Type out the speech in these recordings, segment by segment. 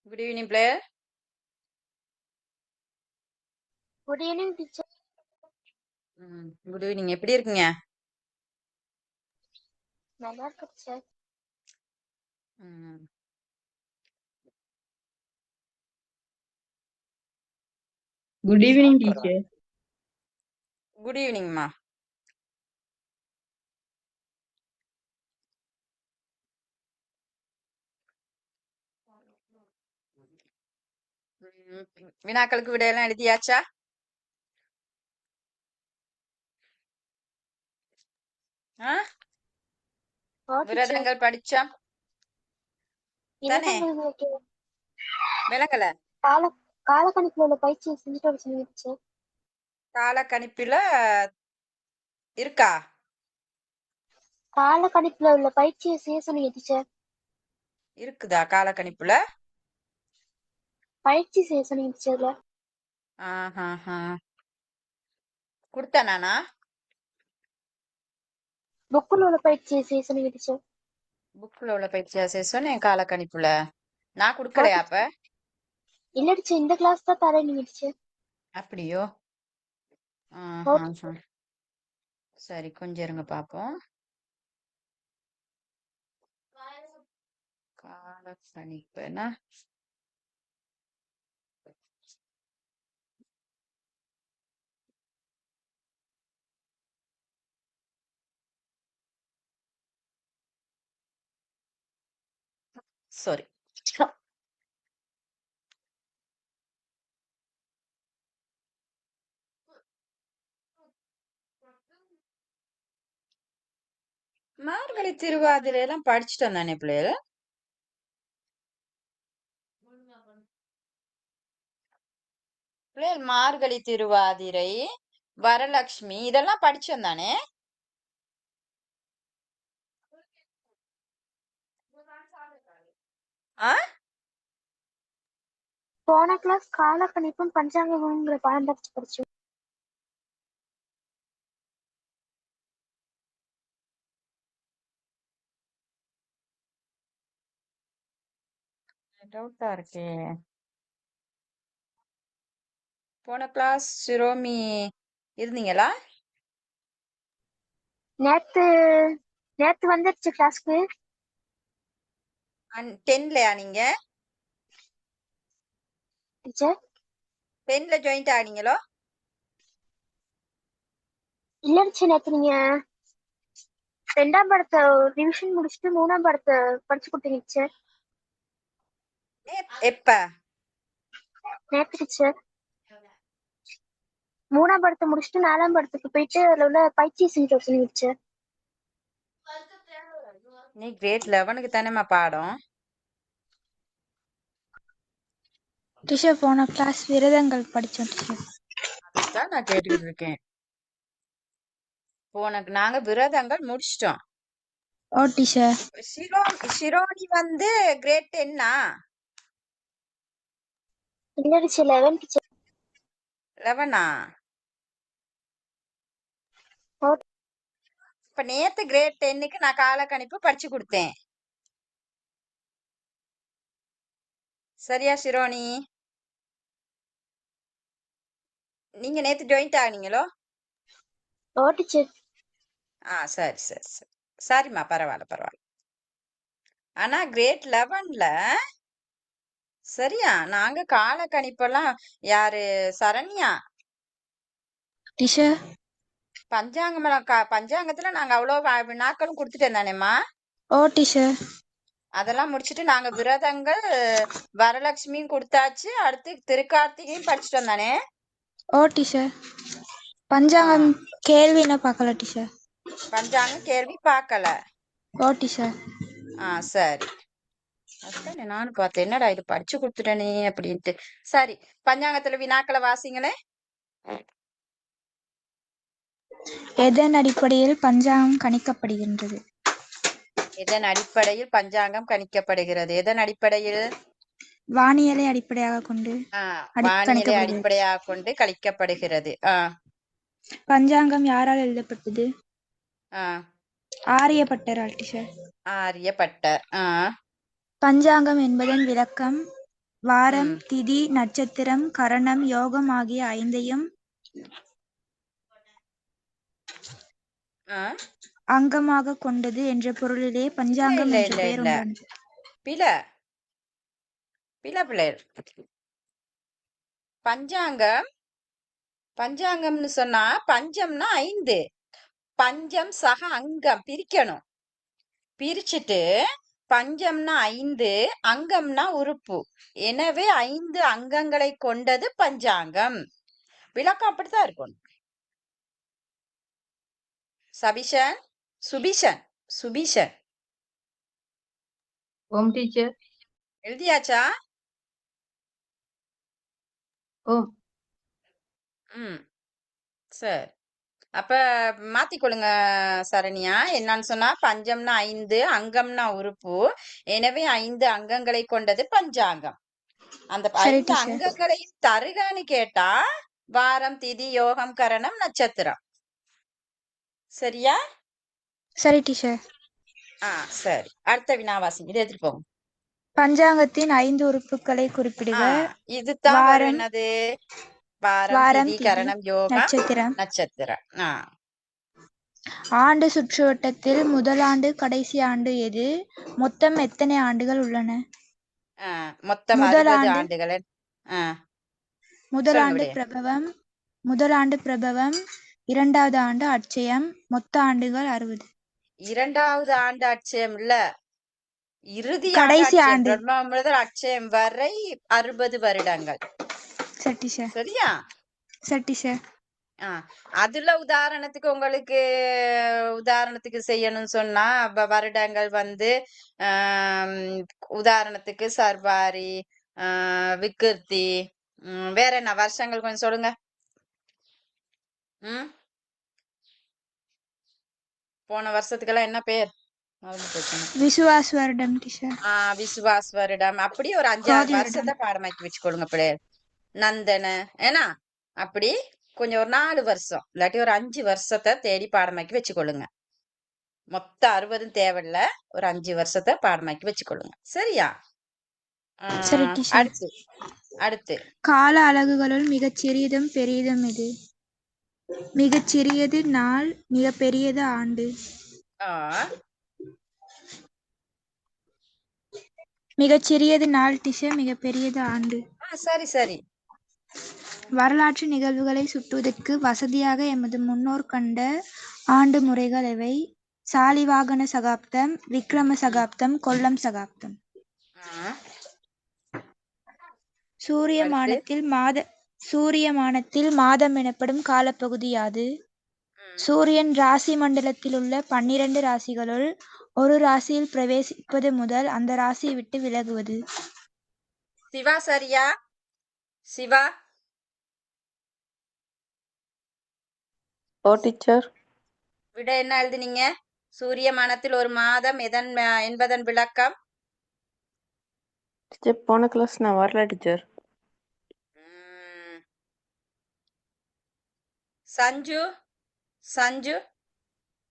Good evening player. Good evening teacher. Good evening. எப்படி இருக்கீங்க? நல்லா இருக்கு teacher. Good evening teacher. Good ஈவினிங்மா. வினாக்களுக்கு விடையெல்லாம் எழுதியாச்சா? விரதங்கள் படிச்சா தானே? விளங்கல. காலக்கணிப்புல உள்ள பயிற்சியை செஞ்சுட்டு வர சொன்னீங்க டீச்சர். காலக்கணிப்புல இருக்கா? காலக்கணிப்புல உள்ள பயிற்சியை செய்ய சொன்னீங்க டீச்சர். இருக்குதா காலக்கணிப்புல? பயிற்சி செய்ய சொன்னீங்க டீச்சர்ல. கொடுத்தா நானா? புக்குல உள்ள பயிற்சியை செய்ய சொன்னீங்க டீச்சர். புக்ல உள்ள பயிற்சியா செய்ய சொன்னேன் காலக்கணிப்புல. நான் கொடுக்கலையா அப்ப? இல்ல டீச்சர், இந்த கிளாஸ் தான் தரேன் நீங்க டீச்சர். அப்படியோ? சரி, கொஞ்சம் இருங்க பாப்போம். காலக்கணிப்புனா சாரி, மார்கழி திருவாதிரை எல்லாம் படிச்சுட்டோம் தானே பிள்ளைகள்? பிள்ளைகள் மார்கழி திருவாதிரை, வரலட்சுமி இதெல்லாம் படிச்சோம் தானே? போன கிளாஸ் காலக்கணிப்பும் பஞ்சாங்கம்ங்கிற பாடம் படிச்சோம். டவுட்டா இருக்கே. போன கிளாஸ் சிரோமி இருந்தீங்களா? நேத்து வந்துருச்சு கிளாஸ்க்கு. 10லயா நீங்க? டீச்சர் 10ல ஜாயின்ட் ஆனீங்களோ? இல்ல டீச்சர், நேத்து நீங்க 2ஆம் பாடத்தை ரிவிஷன் முடிச்சுட்டு 3ஆம் பாடத்தை படிச்சு கொடுத்தீங்க டீச்சர். எப்ப? நேத்து டீச்சர். 3ஆம் பாடத்தை முடிச்சுட்டு 4ஆம் பாடத்துக்கு போயிட்டு அதுல உள்ள பயிற்சி செஞ்சு வச்சுருங்க டீச்சர். நீ கிரேட் 11க்கு தானேம்மா பாடம்? டீச்சர் போன கிளாஸ் விரதங்கள் படிச்சோம் டீச்சர். அதுதான் நான் கேட்டுக்கிட்டு இருக்கேன். நாங்க விரதங்கள் முடிச்சிட்டோம். ஓ டீச்சர். சிரோனி வந்து கிரேட் 10ஆ? இல்ல டீச்சர், 11 டீச்சர். 11ஆ? இப்ப நேத்து கிரேட் 10க்கு நான் காலக்கணிப்பு படிச்சு கொடுத்தேன். சரியா சிரோனி? நீங்க நேத்து ஜாயின்ட் ஆனீங்களோ? ஓ டீச்சர். சரி சரி சரி, சரிம்மா, பரவாயில்ல. ஆனா கிரேட் 11ல சரியா நாங்க காலக்கணிப்பெல்லாம் யாரு சரண்யா டீச்சர் பஞ்சாங்கத்துல நாங்க அவ்வளவு வினாக்களும் கொடுத்துட்டேன் தானேம்மா? ஓ டீச்சர். அதெல்லாம் முடிச்சிட்டு நாங்க விரதங்கள் வரலட்சுமியும் கொடுத்தாச்சு. அடுத்து திருக்கார்த்திகையும் படிச்சிட்டோம் தானே? ஓ டீச்சர். பஞ்சாங்கம் கேள்வி என்ன பார்க்கல டீச்சர். பஞ்சாங்கம் கேள்வி பார்க்கல. ஓ டீச்சர். சரி, அதுதானே நானும் பார்த்தேன், என்னடா இது படிச்சு கொடுத்துட்டேனே அப்படின்ட்டு. சரி, பஞ்சாங்கத்துல வினாக்களை வாசிங்களே. எதன் அடிப்படையில் பஞ்சாங்கம் கணிக்கப்படுகின்றது? எதன் அடிப்படையில் பஞ்சாங்கம் கணிக்கப்படுகிறது? எதன் அடிப்படையில்? வானியலை அடிப்படையாக கொண்டு. வானியலை அடிப்படையாக கொண்டு கணிக்கப்படுகிறது. பஞ்சாங்கம் யாரால் எழுதப்பட்டது? ஆரியப்பட்டரால் டீச்சர். ஆரியப்பட்டர். பஞ்சாங்கம் என்பதன் விளக்கம் வாரம், ம் திதி, நட்சத்திரம், கரணம், யோகம் ஆகிய ஐந்தையும் ஆ அங்கமாக கொண்டது என்ற பொருளிலே இல்ல பஞ்சாங்கம் இல்ல என்ற இல்ல பெயர் இல்ல உண்டானது. பில பிள்ளைகள் பஞ்சாங்கம் பஞ்சாங்கம்னு சொன்னா பஞ்சம்னா 5, பஞ்சம் சக அங்கம் பிரிக்கணும். பிரிச்சுட்டு பஞ்சம்னா 5, அங்கம்னா உறுப்பு. எனவே 5 அங்கங்களை கொண்டது பஞ்சாங்கம். விளக்கம் அப்படித்தான் இருக்கணும். சபிஷன் சுபிஷன் சுபிஷன் ஓம் டீச்சர். எழுதியாச்சா? ஓம். ம் சரி. அப்ப மாத்திக்கொள்ளுங்க சரண்யா. என்னன்னு சொன்னா பஞ்சம்னா 5, அங்கம்னா உறுப்பு. எனவே 5 அங்கங்களை கொண்டது பஞ்சாங்கம். அந்த சரி 5 டீச்சர். அங்கங்களையும் தருகன்னு கேட்டா வாரம், திதி, யோகம், கரணம், நட்சத்திரம். சரியா? சரி டீச்சர். சரி. அடுத்த வினாவாசி இதை எடுத்துட்டு போங்க. பஞ்சாங்கத்தின் 5 உறுப்புகளை குறிப்பிடுக. இதுதான் வரும். வாரம், என்னது? வாரம், வாரம், திதி, திதி, கரணம், யோகம், நட்சத்திரம். நட்சத்திரம். ஆண்டு சுற்றுவட்டத்தில் முதல் ஆண்டு கடைசி ஆண்டு எது? மொத்தம் எத்தனை ஆண்டுகள் உள்ளன? மொத்தம் முதல் 60 ஆண்டு ஆண்டுகள். முதல் சொல்லுங்க ஆண்டு விடே. பிரபவம், முதல் ஆண்டு பிரபவம், இரண்டாவது ஆண்டு அட்சயம், மொத்த ஆண்டுகள் 60. இரண்டாவது ஆண்டு அட்சயம் இல்ல, இறுதி ஆண்டு கடைசி அட்சயம். ஆண்டு. பிரம்ம முதல் அட்சயம் வரை 60 வருடங்கள். சரி டீச்சர். சரியா? சரி டீச்சர். அதுல உதாரணத்துக்கு செய்யணும்னு சொன்னா வருடங்கள் வந்து உதாரணத்துக்கு சர்வாரி, விக்கிருத்தி, வேற என்ன வருஷங்கள் கொஞ்சம் சொல்லுங்க. போன வருஷத்துக்கெல்லாம் என்ன பேர்? விசுவாஸ் வருடம் டீச்சர். விசுவாஸ் வருடம். அப்படி ஒரு 5-6 குரோதி வருடம். வருஷத்தை பாடமாக்கி வச்சுக்கொள்ளுங்க பிள்ளைகள். நந்தன ஏன்னா அப்படி கொஞ்சம் ஒரு 4 வருஷம் இல்லாட்டி ஒரு 5 வருஷத்தை தேடி பாடமாக்கி வச்சுக்கொள்ளுங்க. மொத்தம் 60 தேவையில்ல, ஒரு 5 வருஷத்தை பாடமாக்கி வச்சுக்கொள்ளுங்க. சரியா? சரி டீச்சர். அடுத்து கால அலகுகளுள் மிகச் சிறியதும் பெரியதும் எது? மிகச் சிறியது நாள், மிக பெரியது ஆண்டு. மிகச் சிறியது நாள் டீச்சர், மிக பெரியது ஆண்டு. சரி சரி. வரலாற்று நிகழ்வுகளை சுட்டுவதற்கு வசதியாக எமது முன்னோர் கண்ட ஆண்டு முறைகள் எவை? சாலிவாகன சகாப்தம், விக்ரம சகாப்தம், கொல்லம் சகாப்தம். சூரியமானத்தில் மாதம் எனப்படும் காலப்பகுதி யாது? சூரியன் ராசி மண்டலத்தில் உள்ள 12 ராசிகளுள் ஒரு ராசியில் பிரவேசிப்பது முதல் அந்த ராசியை விட்டு விலகுவது. சிவா சரியா? சிவா? ஓ டீச்சர். விட என்ன எழுதுனீங்க? சூரியமானத்தில் ஒரு மாதம் என்பதன் விளக்கம். டீச்சர் போன கிளாஸ் நான் வரல டீச்சர். சஞ்சு சஞ்சு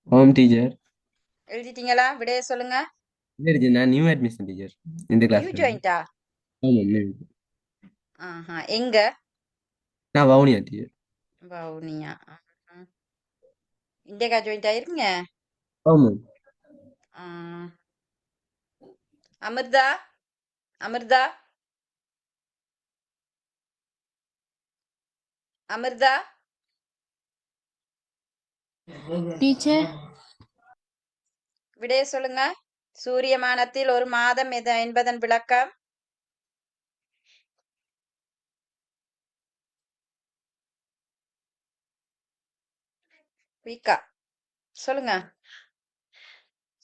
ஓம் டீச்சர். எழுதிட்டீங்களா? விடைய சொல்லுங்க. இல்ல டீச்சர், நான் நியூ அட்மிஷன் டீச்சர் இந்த நியூ கிளாஸ்ல. ஜாயிண்டா? ஆமா. எங்க? நான் வவுனியா டீச்சர். வவுனியா. இந்தியக்கா ஜாயிண்ட் ஆயிருங்க. ஆமா. அமிர்தா அமிர்தா அமிர்தா டீச்சர். விடைய சொல்லுங்க. சூரியமானத்தில் ஒரு மாதம் என்பதன் விளக்கம். வீக்கா சொல்லுங்க.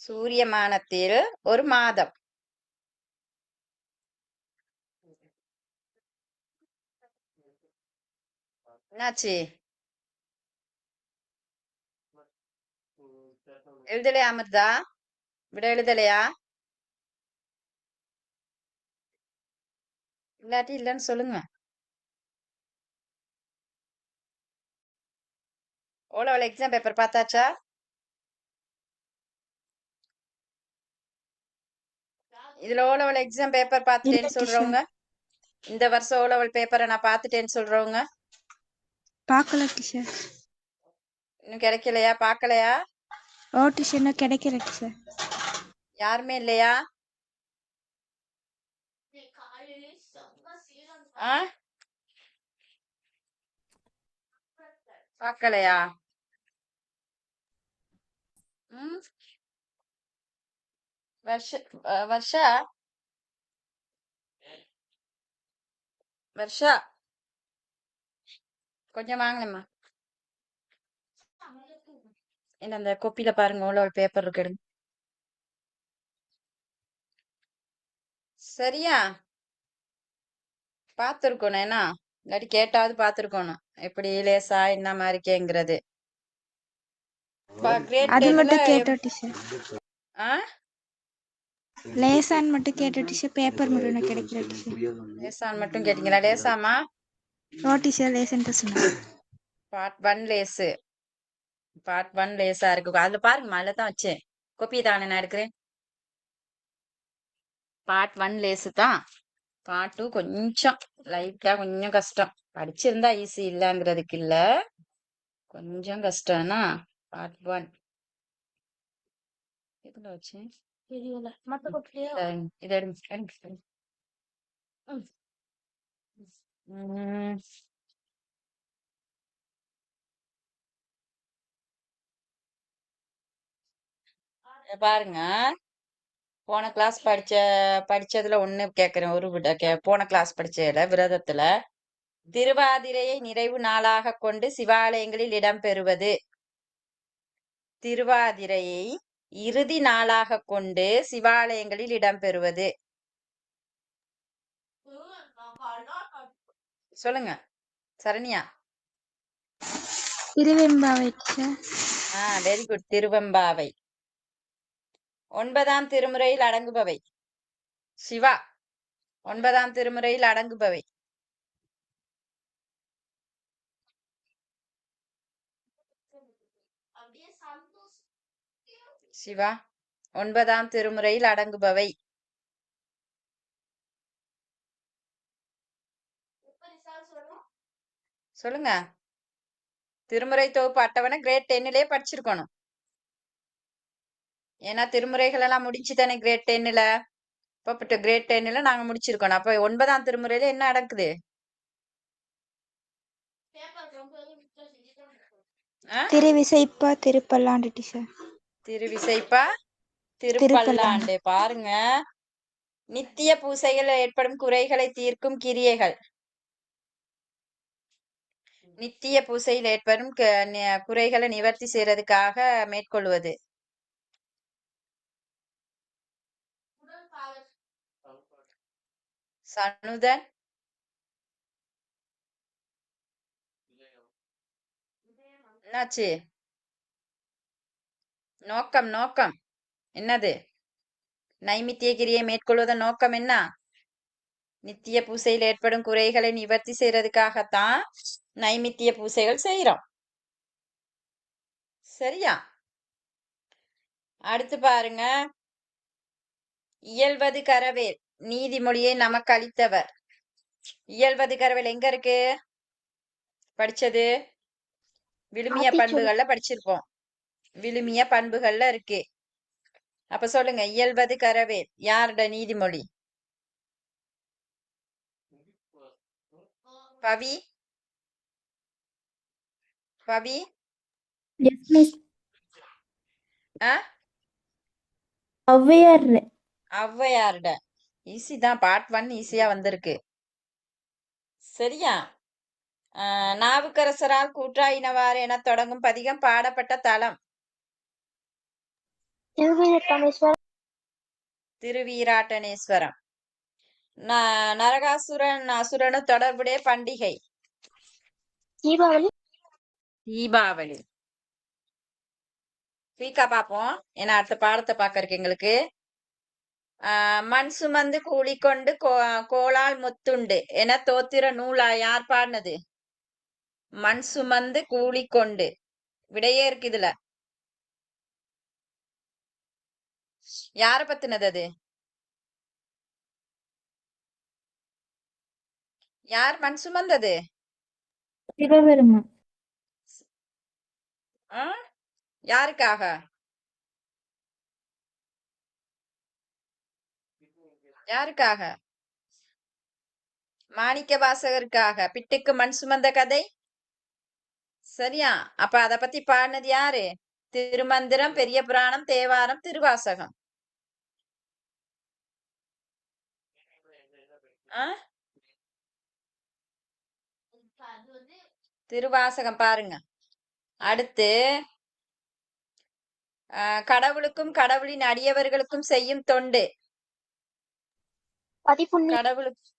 சூரியமானத்தில் ஒரு மாதம். என்னாச்சு? எழுதலையா அமிர்தா? விட எழுதலையா? இல்லாட்டி இல்லன்னு சொல்லுங்க. ஓலோவில் எக்ஸாம் பேப்பர் பார்த்தாச்சா? இதுல ஓலோவில் எக்ஸாம் பேப்பர் பார்த்துட்டேன்னு சொல்றவங்க இந்த வருஷம் O level பேப்பரை நான் பார்த்துட்டேன்னு சொல்றவங்க பார்க்கல டீச்சர். இன்னும் கிடைக்கலையா? பார்க்கலையா? ஓ டீச்சர், இன்னும் கிடைக்கல டீச்சர். யாருமே இல்லையா? ஆ பார்க்கலையா? ம் வர்ஷா வர்ஷா கொஞ்சம் வாங்கலம்மா. என்ன அந்த கொப்பியில பாருங்க, O level பேப்பர் இருக்கு, எடுங்க. சரியா? பார்த்துருக்கணும் என்ன, இல்லாட்டி கேட்டாவது பார்த்துருக்கணும் எப்படி லேசா என்ன மாதிரி கேங்கிறது. கிரேட் அது 10ல மட்டும் கேட்டோம் டீச்சர். ஆ லேசான்னு மட்டும் கேட்டோம் டீச்சர். பேப்பர் மட்டும் இன்னும் கிடைக்கல டீச்சர். லேசான்னு மட்டும் கேட்டீங்களா? லேசாமா? ஓ டீச்சர், லேசான்னு தான் சொன்னாங்க. பார்ட் 1 லேசு. பார்ட் 1 லேசா இருக்கு. அதுல பாருங்கம்மா, அதுல தான் வச்சேன். கொப்பி தானே நான் எடுக்கிறேன். பார்ட் 1 லேசு தான். பார்ட் 2 கொஞ்சம் லைட்டா கொஞ்சம் கஷ்டம். படிச்சிருந்தா ஈஸி இல்லங்கிறதுக்கு இல்ல, கொஞ்சம் கஷ்டம்னா. பார்ட் 1 எதுல வச்சேன்? இதை எடுங்க, எடுங்க, எடுங்க. உம் இத பாருங்க, போன கிளாஸ் படிச்சதுல ஒண்ணு கேக்குறேன். போன கிளாஸ் படிச்சதுல விரதத்துல திருவாதிரையை நிறைவு நாளாக கொண்டு சிவாலயங்களில் இடம்பெறுவது. திருவாதிரையை இறுதி நாளாக கொண்டு சிவாலயங்களில் இடம்பெறுவது. சொல்லுங்க Saranya. Thiruvempavai teacher. Very good, Thiruvempavai. 9ஆம் திருமுறையில் அடங்குபவை. சிவா, 9ஆம் திருமுறையில் அடங்குபவை. சிவா, 9ஆம் திருமுறையில் அடங்குபவை. சொல்லுங்க. திருமுறை தொகுப்பு அட்டவணை கிரேட் 10லயே படிச்சிருக்கணும். ஏன்னா திருமுறைகள் எல்லாம் முடிச்சு தானே கிரேட் 10ல. இப்போ கிரேட் 10ல நாங்க முடிச்சிருக்கோம். அப்ப 9ஆம் திருமுறையில என்ன அடக்குது? திருவிசைப்பா திருப்பல்லாண்டு டீச்சர். திருவிசைப்பா திருப்பல்லாண்டு. பாருங்க, நித்திய பூசைகள் ஏற்படும் குறைகளை தீர்க்கும் கிரியைகள். நித்திய பூசையில் ஏற்படும் குறைகளை நிவர்த்தி செய்யறதுக்காக மேற்கொள்வது. சனுதன், என்னாச்சு? நோக்கம் நோக்கம் என்னது? நைமித்திய கிரியை மேற்கொள்வதன் நோக்கம் என்ன? நித்திய பூசையில் ஏற்படும் குறைகளை நிவர்த்தி செய்யறதுக்காகத்தான் நைமித்திய பூசைகள் செய்யறோம். சரியா? அடுத்து பாருங்க, இயல்வது கரவேல் நீதிமொழியை நமக்கு அளித்தவர். இயல்வது கரவேல் எங்க இருக்கு? படிச்சது விழுமிய பண்புகள்ல படிச்சிருப்போம். விழுமிய பண்புகள்ல இருக்கு. அப்ப சொல்லுங்க, இயல்வது கரவேல் யாரோட நீதிமொழி? பவி, பவி. ஔவையார்ட. ஈஸி தான், பார்ட் 1 ஈஸியா வந்திருக்கு. சரியா? நாவுக்கரசரால் கூற்றாயினவாறு என தொடங்கும் பதிகம் பாடப்பட்ட தலம். திருவீராட்டனேஸ்வரம். நரகாசுரன் அசுரனு தொடர்புடைய பண்டிகை. தீபாவளி. தீபாவளி. குயிக்கா பாப்போம், ஏன்னா அடுத்த பாடத்தை பாக்க இருக்கு எங்களுக்கு. மண் சுமந்து கூலிக்கொண்டு கோளால் முத்துண்டு என தோத்திர நூலா யார் பாடினது? மண் சுமந்து கூலிக்கொண்டு. விடையே இருக்கு இதுல. யார பத்தினது அது? யார் மண் சுமந்தது? சிவபெருமான். ஆ? யாருக்காக? யாருக்காக? மாணிக்க வாசகருக்காக. பிட்டுக்கு மண் சுமந்த கதை சரியா? அப்ப அத பத்தி பாடினது யாரு? திருமந்திரம், பெரிய புராணம், தேவாரம், திருவாசகம். ஆ? திருவாசகம் பாருங்க. அடுத்து கடவுளுக்கும் கடவுளின் அடியவர்களுக்கும் செய்யும் தொண்டு. பதிப்புண்ணி கடவுளுக்கு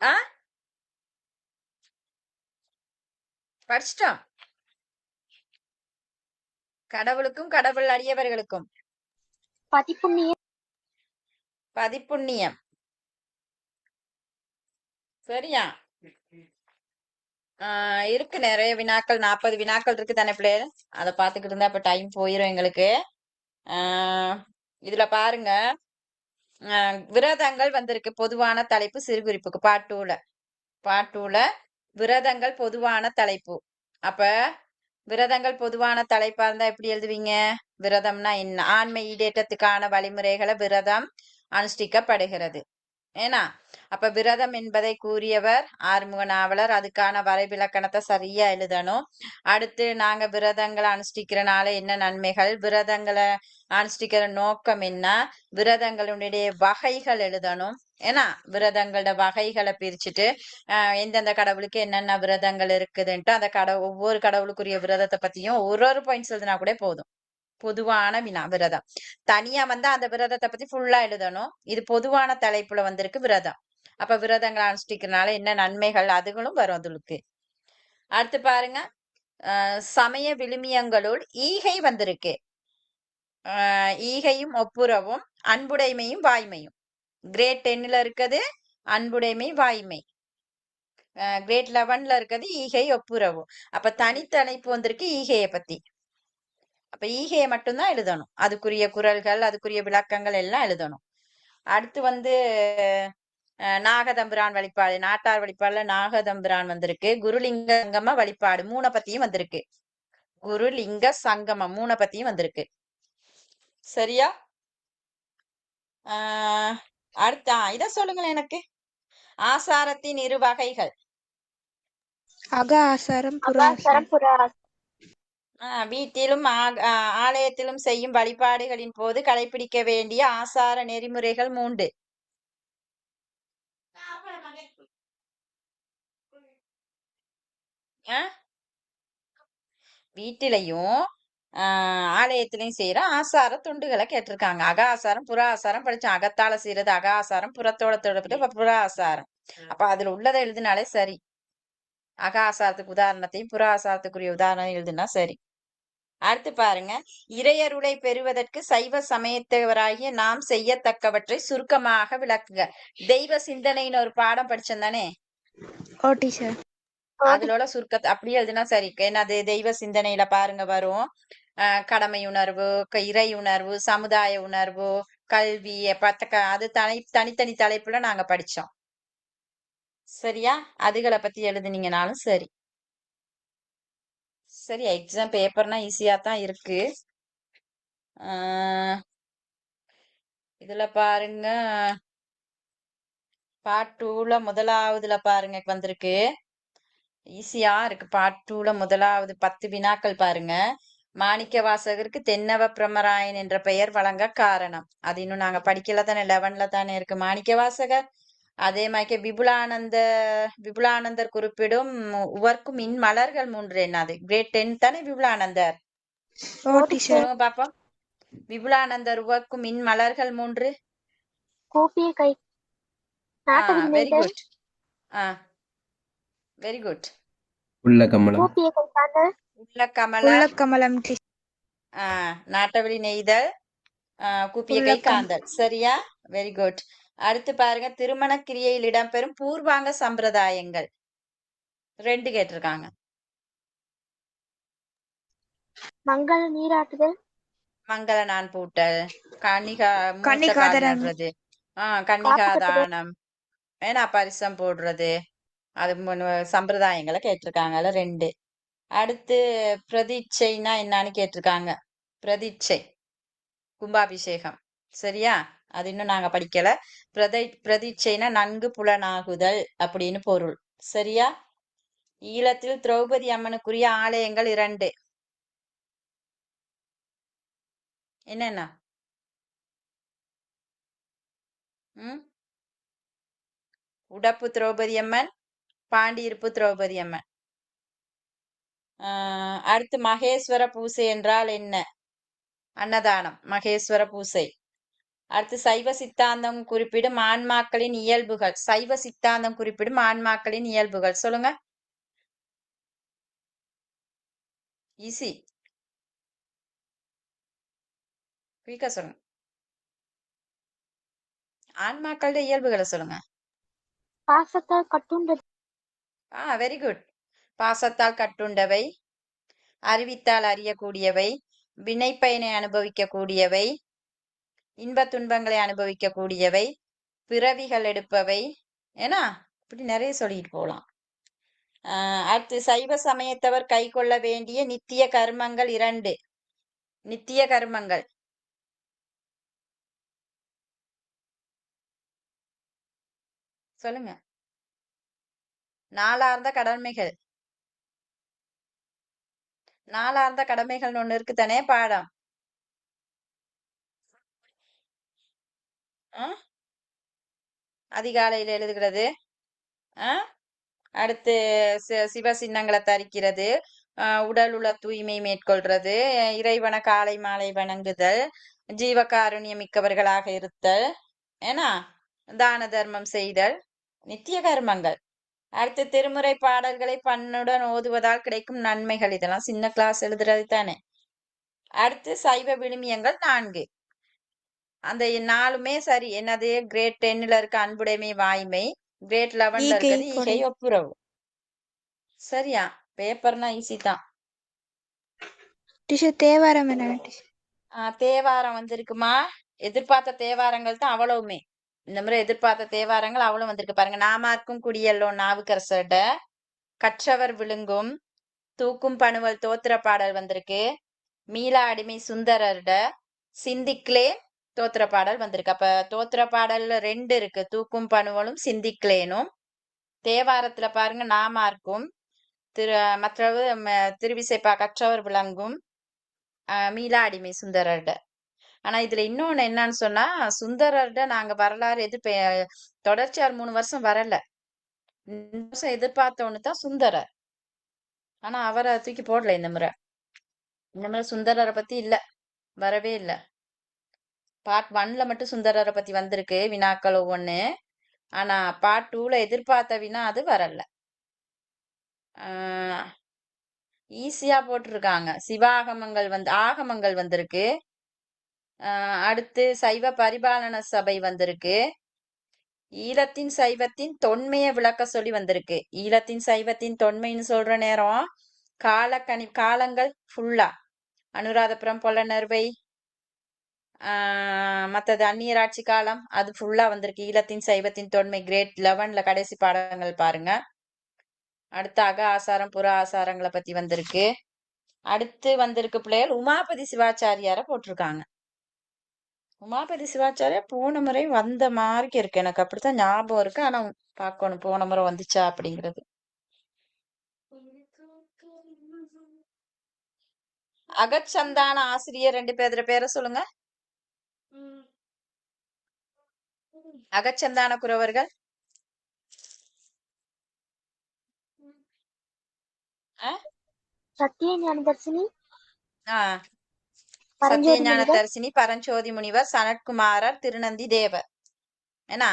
ஆ படிச்சிட்டோம். கடவுளுக்கும் கடவுள் அடியவர்களுக்கும் பதிப்புண்ணிய பதிப்புண்ணியம் சரியா? இருக்கு நிறைய வினாக்கள், 40 வினாக்கள் இருக்கு தானே பிள்ளைகள். அதை பார்த்துக்கிட்டு இருந்தா இப்ப டைம் போயிரும் எங்களுக்கு. இதுல பாருங்க, விரதங்கள் வந்திருக்கு. பொதுவான தலைப்பு சிறுகுறிப்புக்கு பாட்டூல விரதங்கள் பொதுவான தலைப்பு. அப்ப விரதங்கள் பொதுவான தலைப்பா இருந்தா எப்படி எழுதுவீங்க? விரதம்னா என்ன? ஆண்மை ஈடேற்றத்துக்கான வழிமுறைகளை விரதம் அனுஷ்டிக்கப்படுகிறது. ஏன்னா அப்ப விரதம் என்பதை கூறியவர் ஆறுமுக நாவலர். அதுக்கான வரைவிலக்கணத்தை சரியா எழுதணும். அடுத்து நாங்க விரதங்களை அனுஷ்டிக்கிறனால என்ன நன்மைகள், விரதங்களை அனுஷ்டிக்கிற நோக்கம் என்ன, விரதங்களுடைய வகைகள் எழுதணும். ஏன்னா விரதங்களோட வகைகளை பிரிச்சுட்டு எந்தெந்த கடவுளுக்கு என்னென்ன விரதங்கள் இருக்குதுன்ட்டு அந்த ஒவ்வொரு கடவுளுக்குரிய விரதத்தை பத்தியும் ஒரு பாயிண்ட்ஸ் எழுதினா கூட போதும். பொதுவான வினா விரதம். தனியா அந்த விரதத்தை பத்தி ஃபுல்லா எழுதணும். இது பொதுவான தலைப்புல வந்திருக்கு விரதம். அப்ப விரதங்களை அனுஷ்டிக்கிறதுனால என்ன நன்மைகள் அதுகளும் வரும் அதுக்கு. அடுத்து பாருங்க, சமய விழுமியங்களுள் ஈகை வந்திருக்கு. ஈகையும் ஒப்புரவும் அன்புடைமையும் வாய்மையும். கிரேட் 10ல இருக்குது அன்புடைமை வாய்மை. கிரேட் 11ல இருக்குது ஈகை ஒப்புரவு. அப்ப தனித்தலைப்பு வந்திருக்கு ஈகையை பத்தி. அப்ப ஈகையை மட்டும்தான் எழுதணும். அதுக்குரிய குறள்கள் அதுக்குரிய விளக்கங்கள் எல்லாம் எழுதணும். அடுத்து நாகதம்பிரான் வழிபாடு, நாட்டார் வழிபாடுல நாகதம்பிரான் வந்திருக்கு. குருலிங்க சங்கம வழிபாடு 3 பத்தியும் வந்திருக்கு. குருலிங்க சங்கமம் 3 பத்தியும் வந்திருக்கு. சரியா? அடுத்த இத சொல்லுங்களேன் எனக்கு. ஆசாரத்தின் 2 வகைகள். அக ஆசாரம், புற அகாசரம் ஆசாரம். வீட்டிலும் ஆலயத்திலும் செய்யும் வழிபாடுகளின் போது கடைபிடிக்க வேண்டிய ஆசார நெறிமுறைகள் 3. வீட்டிலையும் ஆலயத்திலையும் செய்யற ஆசார தொண்டுகளை கேட்டிருக்காங்க. அக ஆசாரம் புற ஆசாரம் படிச்சோம். அகத்தால செய்யறது அக ஆசாரம், புறத்தோட தொடர்பு புற ஆசாரம். அப்ப அதுல உள்ளதை எழுதினாலே சரி. அக ஆசாரத்துக்கு உதாரணத்தையும் புற ஆசாரத்துக்குரிய உதாரணம் எழுதுனா சரி. அடுத்து பாருங்க, இறையருளை பெறுவதற்கு சைவ சமயத்தவராகிய நாம் செய்யத்தக்கவற்றை சுருக்கமாக விளக்குக. தெய்வ சிந்தனைன்னு ஒரு பாடம் படிச்சோம் தானே? அதுல சுருக்கத்தை அப்படியே எழுதுனா சரி. என்னது தெய்வ சிந்தனையில பாருங்க வரும். கடமை உணர்வு, இறை உணர்வு, சமுதாய உணர்வு, கல்வி, அது தனித்தனி தலைப்புல நாங்க படிச்சோம். சரியா? அதுகளை பத்தி எழுதுனீங்கனாலும் சரி. சரி, எக்ஸாம் பேப்பர்னா ஈஸியா தான் இருக்கு. இதுல பாருங்க, பார்ட் 2ல முதலாவதுல பாருங்க வந்திருக்கு. ஈஸியா இருக்கு. பார்ட் 2ல முதலாவது 10 வினாக்கள் பாருங்க. மாணிக்க வாசகருக்கு தென்னவ பிரமராயன் என்ற பெயர் வழங்க காரணம். அது இன்னும் நாங்க படிக்கல தானே, 11ல தானே இருக்கு மாணிக்க வாசகர். அதே மாதிரி விபுலானந்தர் குறிப்பிடும் உவர்க்கும் மின் மலர்கள் 3 என்னது? கிரேட் 10 தானே விபுலானந்தர். சொல்லுங்க பாப்போம். விபுலானந்தர் உவர்க்கும் மின் மலர்கள் 3. கூப்பிய கை, வெரி குட். Very good. உள்ள கமலம், கூப்பிய கை காந்தல், உள்ள கமலம், நாட்டவழி நெய்தல், கூப்பிய கை காந்தல். சரியா? Very good. அடுத்து பாருங்க, திருமண கிரியையில் இடம்பெறும் பூர்வாங்க சம்பிரதாயங்கள் 2 கேட்டிருக்காங்க. மங்கள நீராட்டுதல், மங்கள நான் பூட்டல், கன்னிகாதானம், கன்னிகாதானம், ஏன்னா பரிசம் போடுறது, அது சம்பிரதாயங்களை கேட்டிருக்காங்கல்ல 2. அடுத்து பிரதீட்சைனா என்னன்னு கேட்டிருக்காங்க. பிரதீட்சை கும்பாபிஷேகம். சரியா? அது இன்னும் நாங்க படிக்கல. பிரதீட்சைனா நன்கு புலனாகுதல் அப்படின்னு பொருள். சரியா? ஈழத்தில் திரௌபதி அம்மனுக்குரிய ஆலயங்கள் 2. என்னென்ன? ம் உடப்பு திரௌபதி அம்மன், பாண்டியிருப்பு திரௌபதி அம்மன். அடுத்து மகேஸ்வர பூசை என்றால் என்ன? அன்னதானம், மகேஸ்வர பூசை. அடுத்து சைவ சித்தாந்தம் குறிப்பிடும் ஆன்மாக்களின் இயல்புகள். சைவ சித்தாந்தம் குறிப்பிடும் ஆன்மாக்களின் இயல்புகள் சொல்லுங்க. ஈஸி. குயிக்கா சொல்லுங்க. ஆன்மாக்களோட இயல்புகளை சொல்லுங்க. பாசத்தால் கட்டுண்டது. Very good. பாசத்தால் கட்டுண்டவை, அறிவித்தால் அறியக்கூடியவை, வினைப்பயனை அனுபவிக்கக்கூடியவை, இன்ப துன்பங்களை அனுபவிக்கக்கூடியவை, பிறவிகள் எடுப்பவை. ஏன்னா இப்படி நிறைய சொல்லிட்டு போகலாம். அடுத்து சைவ சமயத்தவர் கை கொள்ள வேண்டிய நித்திய கர்மங்கள் 2. நித்திய கர்மங்கள் சொல்லுங்க. நாளார்ந்த கடமைகள். நாளார்ந்த கடமைகள்னு ஒண்ணு இருக்கு தானே பாடம். அதிகாலையில் எழுதுகிறது. அடுத்து சிவ சின்னங்களை தரிக்கிறது, உடல் உள்ள தூய்மை மேற்கொள்றது, இறைவன காலை மாலை வணங்குதல், ஜீவகாருண்யம் மிக்கவர்களாக இருத்தல், ஏன்னா தான தர்மம் செய்தல், நித்திய கர்மங்கள். அடுத்து திருமுறை பாடல்களை பண்ணுடன் ஓதுவதால் கிடைக்கும் நன்மைகள். இதெல்லாம் சின்ன கிளாஸ் எழுதுறது தானே. அடுத்து சைவ விழுமியங்கள் 4. அந்த 4மே சரி. என்னது? கிரேட் 10ல இருக்க அன்புடைமை வாய்மை, கிரேட் 11ல இருக்கிறது ஈகை ஒப்புரவு. சரியா? பேப்பர்னா ஈஸி தான். தேவாரம் என்ன? தேவாரம் வந்திருக்குமா? எதிர்பார்த்த தேவாரங்கள் தான் அவ்வளவுமே. இந்த முறை எதிர்பார்த்த தேவாரங்கள் அவ்வளவு வந்திருக்கு பாருங்க. நாமார்க்கும் குடியல்லோ நாவுக்கரசர்ட, கற்றவர் விழுங்கும், தூக்கும் பணுவல் தோத்திர பாடல் வந்திருக்கு. மீளா அடிமை சுந்தரர்ட, சிந்திக்லே தோத்திர பாடல் வந்திருக்கு. அப்ப தோத்திர பாடல்ல 2 இருக்கு, தூக்கும் பணுவலும் சிந்திக்லேனும். தேவாரத்துல பாருங்க நாமார்க்கும், மற்றது திருவிசைப்பா கற்றவர் விளங்கும், மீளா அடிமை சுந்தரர்ட. ஆனா இதுல இன்னொன்னு என்னன்னு சொன்னா, சுந்தரர்ட நாங்க வரலாறு தொடர்ச்சியார் 3 வருஷம் வரல. இந்த வருஷம் எதிர்பார்த்த ஒண்ணுதான் சுந்தரர். ஆனா அவரை தூக்கி போடல இந்த முறை. இந்த முறை சுந்தரரை பத்தி இல்ல, வரவே இல்ல. பார்ட் 1ல மட்டும் சுந்தரரை பத்தி வந்திருக்கு வினாக்கள் ஒவ்வொன்னு. ஆனா பார்ட் 2ல எதிர்பார்த்த வினா அது வரல. ஈஸியா போட்டிருக்காங்க. சிவாகமங்கள் ஆகமங்கள் வந்திருக்கு. அடுத்து சைவ பரிபாலன சபை வந்திருக்கு. ஈழத்தின் சைவத்தின் தொன்மையை விளக்க சொல்லி வந்திருக்கு. ஈழத்தின் சைவத்தின் தொன்மைன்னு சொல்ற நேரம் காலங்கள் ஃபுல்லா அனுராதபுரம் பொல்லனர்வை, மற்றது அந்நியராட்சி காலம், அது ஃபுல்லா வந்திருக்கு. ஈழத்தின் சைவத்தின் தொன்மை கிரேட் 11ல கடைசி பாடங்கள் பாருங்க. அடுத்து அக ஆசாரம் புற ஆசாரங்களை பத்தி வந்திருக்கு. அடுத்து வந்திருக்கு பிள்ளைகள் உமாபதி சிவாச்சாரியார போட்டிருக்காங்க. உமாபதி சிவாச்சாரியா போன முறை வந்த மாதிரி இருக்கு, எனக்கு அப்படித்தான் ஞாபகம் இருக்கு. ஆனா பார்க்கணும் போன முறை வந்துச்சா அப்படிங்கிறது. அகச்சந்தான ஆசிரியர் 2 பேரை சொல்லுங்க. அகச்சந்தான குரவர்கள். சத்தியஞான தர்சினி, சத்தியஞான தரிசினி, பரஞ்சோதி முனிவர், சனத்குமாரர், திருநந்தி தேவர். ஏன்னா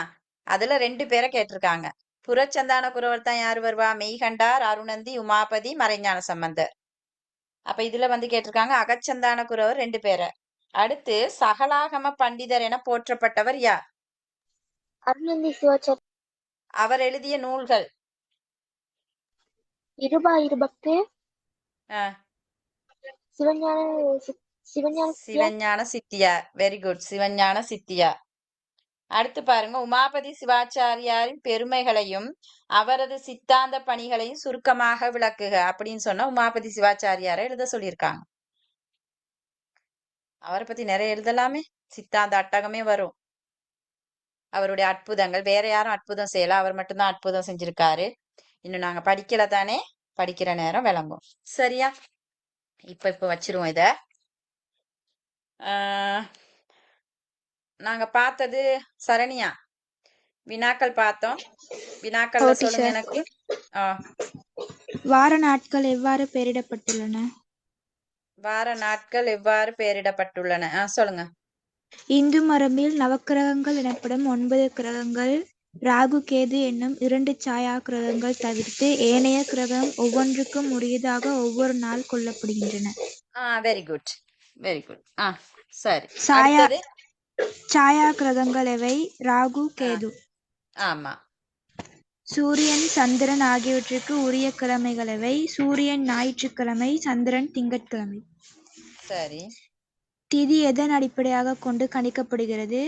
அதுல 2 பேரை கேட்டிருக்காங்க. புறச்சந்தான குரவர் தான் யாரு வருவா? மெய்கண்டார், அருணந்தி, உமாபதி, மறைஞான சம்பந்தர். அப்ப இதுல கேட்டிருக்காங்க அகச்சந்தான குரவர் 2 பேரை. அடுத்து சகலாகம பண்டிதர் என போற்றப்பட்டவர் யார்? அருணந்தி சிவாச்சாரி. அவர் எழுதிய நூல்கள்? இருபத்து, சிவஞான சிவஞான சித்தியார். வெரி குட், சிவஞான சித்தியார். அடுத்து பாருங்க, உமாபதி சிவாச்சாரியாரின் பெருமைகளையும் அவரது சித்தாந்த பணிகளையும் சுருக்கமாக விளக்குக அப்படின்னு சொன்னா உமாபதி சிவாச்சாரியாரை எழுத சொல்லியிருக்காங்க. அவரை பத்தி நிறைய எழுதலாமே, சித்தாந்த அட்டகமே வரும். அவருடைய அற்புதங்கள், வேற யாரும் அற்புதம் செய்யல, அவர் மட்டும்தான் அற்புதம் செஞ்சிருக்காரு. இன்னும் நாங்க படிக்கல தானே, படிக்கிற நேரம் விளங்கும். சரியா? இப்ப வச்சிருவோம் இத. நாங்க பார்த்தது சரணியா வினாக்கள் பார்த்தோம். வினாக்கள்ல ஓகே சொல்லுங்க சார். எனக்கு. வார நாட்கள் எவ்வாறு பெயரிடப்பட்டுள்ளன? வார நாட்கள் எவ்வாறு பெயரிடப்பட்டுள்ளன? சொல்லுங்க. இந்து மரபில் நவக்கிரகங்கள் எனப்படும் 9 கிரகங்கள் ராகு கேது என்னும் 2 சாயா கிரகங்கள் தவிர்த்து ஏனைய கிரகம் ஒவ்வொன்றுக்கும் உரியதாக ஒவ்வொரு நாள் கொள்ளப்படுகின்றன. Very good, very good. சரி, சாயா அடுத்தது. சாயா கிரகங்கள் எவை? ராகு கேது. ஆமா. சூரியன் சந்திரன் ஆகியவற்றுக்கு உரிய கிழமைகள் எவை? சூரியன் ஞாயிற்றுக்கிழமை, சந்திரன் திங்கட்கிழமை. சரி. திதி எதன் அடிப்படையாக கொண்டு கணிக்கப்படுகிறது?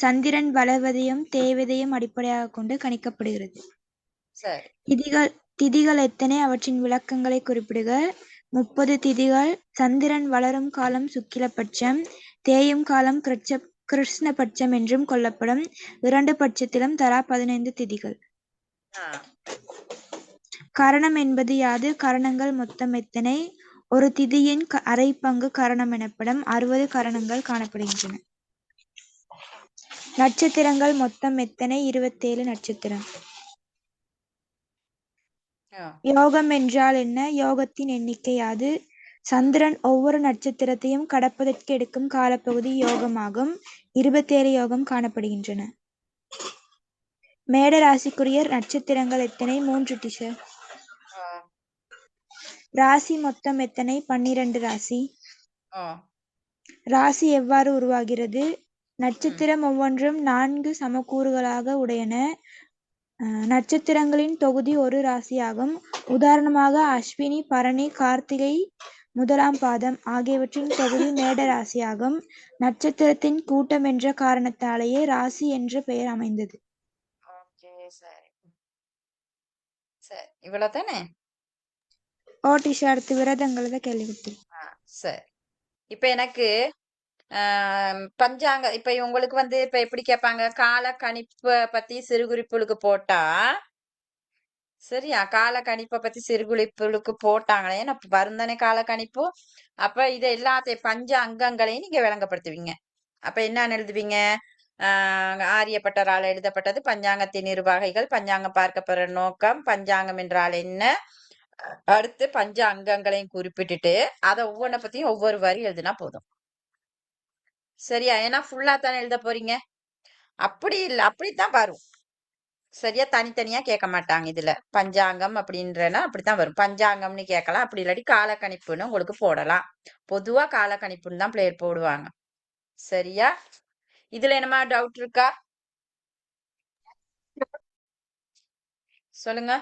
சந்திரன் வளர்வதையும் தேய்வதையும் அடிப்படையாக கொண்டு கணிக்கப்படுகிறது. சரி. திதிகள் எத்தனை? அவற்றின் விளக்கங்களை குறிப்பிடுக. 30 திதிகள். சந்திரன் வளரும் காலம் சுக்கிலபட்சம், தேயும் காலம் கிருஷ்ணபட்சம் என்றும் கொள்ளப்படும். 2 பட்சத்திலும் தலா 15 திதிகள். கரணம் என்பது யாது? கரணங்கள் மொத்தம் எத்தனை? ஒரு திதியின் அரை பங்கு கரணம் எனப்படும். 60 கரணங்கள் காணப்படுகின்றன. நட்சத்திரங்கள் மொத்தம் எத்தனை? 27 நட்சத்திரம். யோகம் என்றால் என்ன? யோகத்தின் எண்ணிக்கை யாது? சந்திரன் ஒவ்வொரு நட்சத்திரத்தையும் கடப்பதற்கு எடுக்கும் காலப்பகுதி யோகமாகும். 27 யோகம் காணப்படுகின்றன. மேட ராசிக்குரிய நட்சத்திரங்கள் எத்தனை? 3 டீச்சர். ராசி மொத்தம் எத்தனை? 12 ராசி. ராசி எவ்வாறு உருவாகிறது? நட்சத்திரம் ஒவ்வொன்றும் 4 சமக்கூறுகளாக உடையன. நட்சத்திரங்களின் தொகுதி ஒரு ராசியாகும். உதாரணமாக அஸ்வினி, பரணி, கார்த்திகை, 1ஆம் பாதம் ஆகியவற்றின் தொகுதி மேட ராசியாகும். நட்சத்திரத்தின் கூட்டம் என்ற காரணத்தாலேயே ராசி என்ற பெயர் அமைந்தது. சரி, இவ்வளவுதானே? டீச்சர், அடுத்து விரதங்களத கேள்வி. சரி, இப்ப எனக்கு பஞ்சாங்க இப்ப உங்களுக்கு இப்ப எப்படி கேட்பாங்க? கால கணிப்பை பத்தி சிறுகுறிப்புகளுக்கு போட்டா, சரியா? கால கணிப்பை பத்தி சிறுகுறிப்புகளுக்கு போட்டாங்களே அப்ப வருந்தானே கால கணிப்பு. அப்ப இதை எல்லாத்தையும் பஞ்ச அங்கங்களையும் நீங்க விளங்கப்படுத்துவீங்க. அப்ப என்னன்னு எழுதுவீங்க? ஆரியப்பட்டரால் எழுதப்பட்டது பஞ்சாங்கத்தின் நிர்வாகிகள், பஞ்சாங்கம் பார்க்கப்படுற நோக்கம், பஞ்சாங்கம் என்றால் என்ன, அடுத்து பஞ்ச அங்கங்களையும் குறிப்பிட்டுட்டு அதை ஒவ்வொன்றை பத்தியும் ஒவ்வொரு வரி எழுதுனா போதும். சரியா? ஏன்னா ஃபுல்லா தானே எழுத போறீங்க. அப்படி இல்லை, அப்படித்தான் வரும். சரியா? தனித்தனியா கேட்க மாட்டாங்க. இதுல பஞ்சாங்கம் அப்படின்றனா அப்படித்தான் வரும். பஞ்சாங்கம்னு கேட்கலாம், அப்படி இல்லாட்டி காலக்கணிப்புன்னு உங்களுக்கு போடலாம். பொதுவா காலக்கணிப்புன்னு தான் பிளேயர் போடுவாங்க. சரியா? இதுல என்னமா டவுட் இருக்கா? சொல்லுங்க.